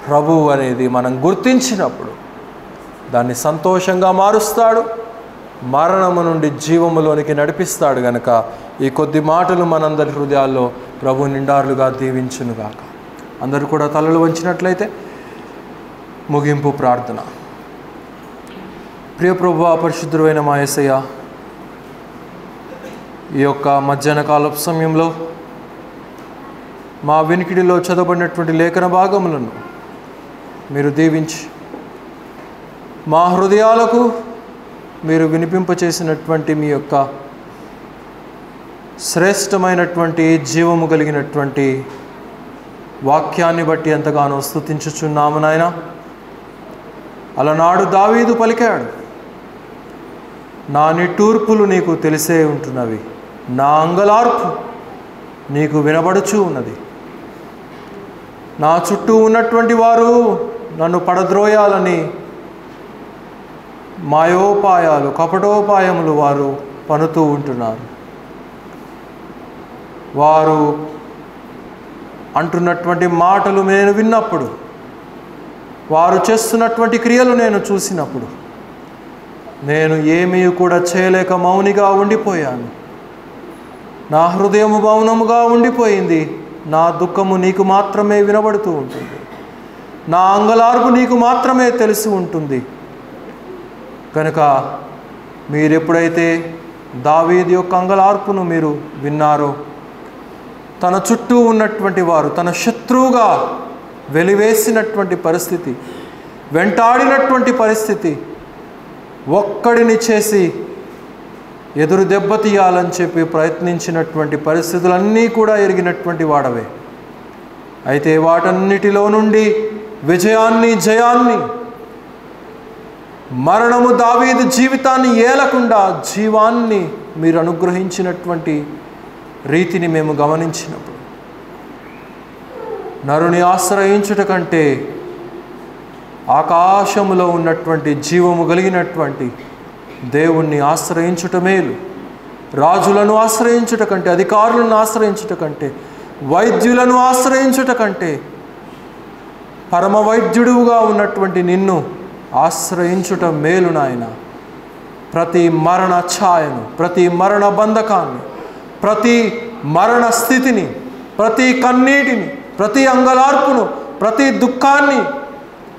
ప్రభువు అనేది మనం గుర్తించినప్పుడు దాన్ని సంతోషంగా మారుస్తాడు, మరణము నుండి జీవములోనికి నడిపిస్తాడు. గనక ఈ కొద్ది మాటలు మనందరి హృదయాల్లో ప్రభు నిండారులుగా దీవించునుగాక. అందరూ కూడా తలలు వంచినట్లయితే ముగింపు ప్రార్థన. ప్రియ ప్రభువా, పరిశుద్ధుడైన మా యేసయ్య, ఈ యొక్క మధ్యాహ్న కాలపు సమయంలో మా వినికిడిలో చదవబడినటువంటి లేఖన భాగములను మీరు దీవించి మా హృదయాలకు మీరు వినిపింపచేసినటువంటి మీ యొక్క శ్రేష్టమైనటువంటి జీవము కలిగినటువంటి వాక్యాన్ని బట్టి ఎంతగానో స్తుతించుచున్నాము నాయన. అలనాడు దావీదు పలికాడు, నా నిట్టూర్పులు నీకు తెలిసే ఉంటున్నవి, నా అంగలార్పు నీకు వినబడుచూ ఉన్నది. నా చుట్టూ ఉన్నటువంటి వారు నన్ను పడద్రోయాలని మాయోపాయాలు, కపటోపాయములు వారు పనుతూ ఉంటున్నారు. వారు అంటున్నటువంటి మాటలు నేను విన్నప్పుడు, వారు చేస్తున్నటువంటి క్రియలు నేను చూసినప్పుడు నేను ఏమీ కూడా చేయలేక మౌనిగా ఉండిపోయాను. నా హృదయము మౌనముగా ఉండిపోయింది. నా దుఃఖము నీకు మాత్రమే వినబడుతూ ఉంటుంది, నా అంగలార్పు నీకు మాత్రమే తెలిసి ఉంటుంది. కనుక మీరెప్పుడైతే దావీదు యొక్క అంగలార్పును మీరు విన్నారో, తన చుట్టూ ఉన్నటువంటి వారు తన శత్రువుగా వెలివేసినటువంటి పరిస్థితి, వెంటాడినటువంటి పరిస్థితి, ఒక్కడిని చేసి ఎదురు దెబ్బతీయాలని చెప్పి ప్రయత్నించినటువంటి పరిస్థితులన్నీ కూడా ఎరిగినటువంటి వాడవే. అయితే వాటన్నిటిలో నుండి విజయాన్ని, జయాన్ని, మరణము దావీదు జీవితాన్ని ఏలకుండా జీవాన్ని మీరు అనుగ్రహించినటువంటి రీతిని మేము గమనించినప్పుడు, నరుని ఆశ్రయించుట కంటే ఆకాశములో ఉన్నటువంటి జీవము కలిగినటువంటి దేవుణ్ణి ఆశ్రయించుట మేలు. రాజులను ఆశ్రయించుట కంటే, అధికారులను ఆశ్రయించుట కంటే, వైద్యులను ఆశ్రయించుట కంటే, పరమ వైద్యుడుగా ఉన్నటువంటి నిన్ను ఆశ్రయించుట మేలు నాయన. ప్రతి మరణ ఛాయను, ప్రతి మరణ బంధకాన్ని, ప్రతి మరణ స్థితిని, ప్రతి కన్నీటిని, ప్రతి అంగలార్పును, ప్రతి దుఃఖాన్ని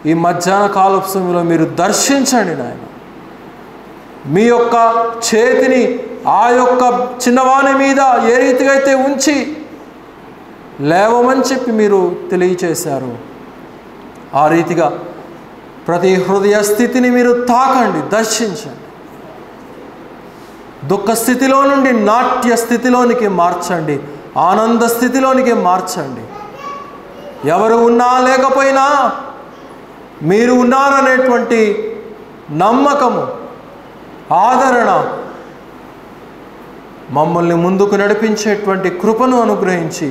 ఈ మధ్యాహ్న కాలపు సమయంలో మీరు దర్శించండి నాయన. మీ యొక్క చేతిని ఆ యొక్క చిన్నవాని మీద ఏ రీతిగా అయితే ఉంచి లేవమని చెప్పి మీరు తెలియచేశారు, ఆ రీతిగా ప్రతి హృదయ స్థితిని మీరు తాకండి, దర్శించండి. దుఃఖ స్థితిలో నుండి నాట్య స్థితిలోనికి మార్చండి, ఆనంద స్థితిలోనికి మార్చండి. ఎవరు ఉన్నా లేకపోయినా మీరు ఉన్నారనేటువంటి నమ్మకము, ఆదరణ మమ్మల్ని ముందుకు నడిపించేటువంటి కృపను అనుగ్రహించి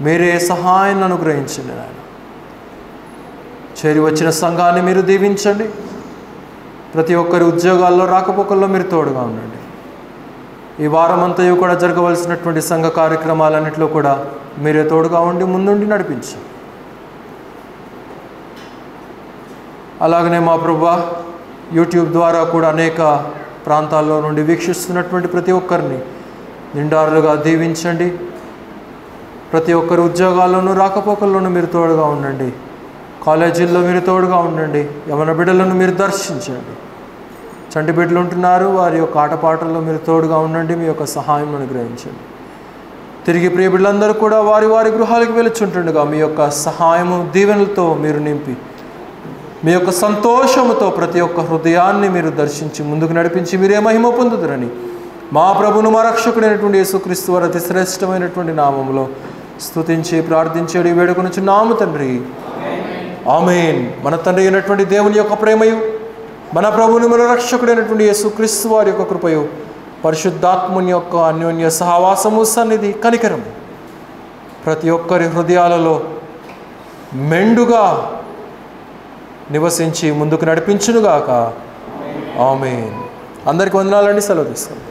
మీరే సహాయాన్ని అనుగ్రహించండి నాయన. చేరి వచ్చిన సంఘాన్ని మీరు దీవించండి. ప్రతి ఒక్కరి ఉద్యోగాల్లో, రాకపోకల్లో మీరు తోడుగా ఉండండి. ఈ వారమంతయు కూడా జరగవలసినటువంటి సంఘ కార్యక్రమాలన్నింటిలో కూడా మీరే తోడుగా ఉండి ముందుండి నడిపించండి. అలాగనే మా ప్రభువా, యూట్యూబ్ ద్వారా కూడా అనేక ప్రాంతాల్లో నుండి వీక్షిస్తున్నటువంటి ప్రతి ఒక్కరిని నిండారులుగా దీవించండి. ప్రతి ఒక్కరి ఉద్యోగాల్లోనూ, రాకపోకల్లోనూ మీరు తోడుగా ఉండండి. కాలేజీల్లో మీరు తోడుగా ఉండండి. యవన బిడ్డలను మీరు దర్శించండి. చంటి బిడ్డలు ఉంటున్నారు, వారి యొక్క ఆటపాటల్లో మీరు తోడుగా ఉండండి. మీ యొక్క సహాయం అనుగ్రహించండి. తిరిగి ప్రియ బిడ్డలందరూ కూడా వారి వారి గృహాలకు వెలుచుంటుండగా మీ యొక్క సహాయము, దీవెనలతో మీరు నింపి, మీ యొక్క సంతోషముతో ప్రతి ఒక్క హృదయాన్ని మీరు దర్శించి ముందుకు నడిపించి మీరే మహిమ పొందుదురని మా ప్రభును, మా రక్షకుడైనటువంటి యేసుక్రీస్తు వారి అతి శ్రేష్టమైనటువంటి నామములో స్తుతించి ప్రార్థించేది వేడుకొనుచున్నాము తండ్రి. ఆమేన్. మన తండ్రి అయినటువంటి దేవుని యొక్క ప్రేమయు, మన ప్రభువుని మన రక్షకుడైనటువంటి యేసుక్రీస్తు వారి యొక్క కృపయు, పరిశుద్ధాత్ముని యొక్క అన్యోన్య సహవాసము, సన్నిధి, కనికరం ప్రతి ఒక్కరి హృదయాలలో మెండుగా నివసించి ముందుకు నడిపించునుగాక. ఆమేన్. అందరికి వందనాలండి. సెలవు తీసుకోండి.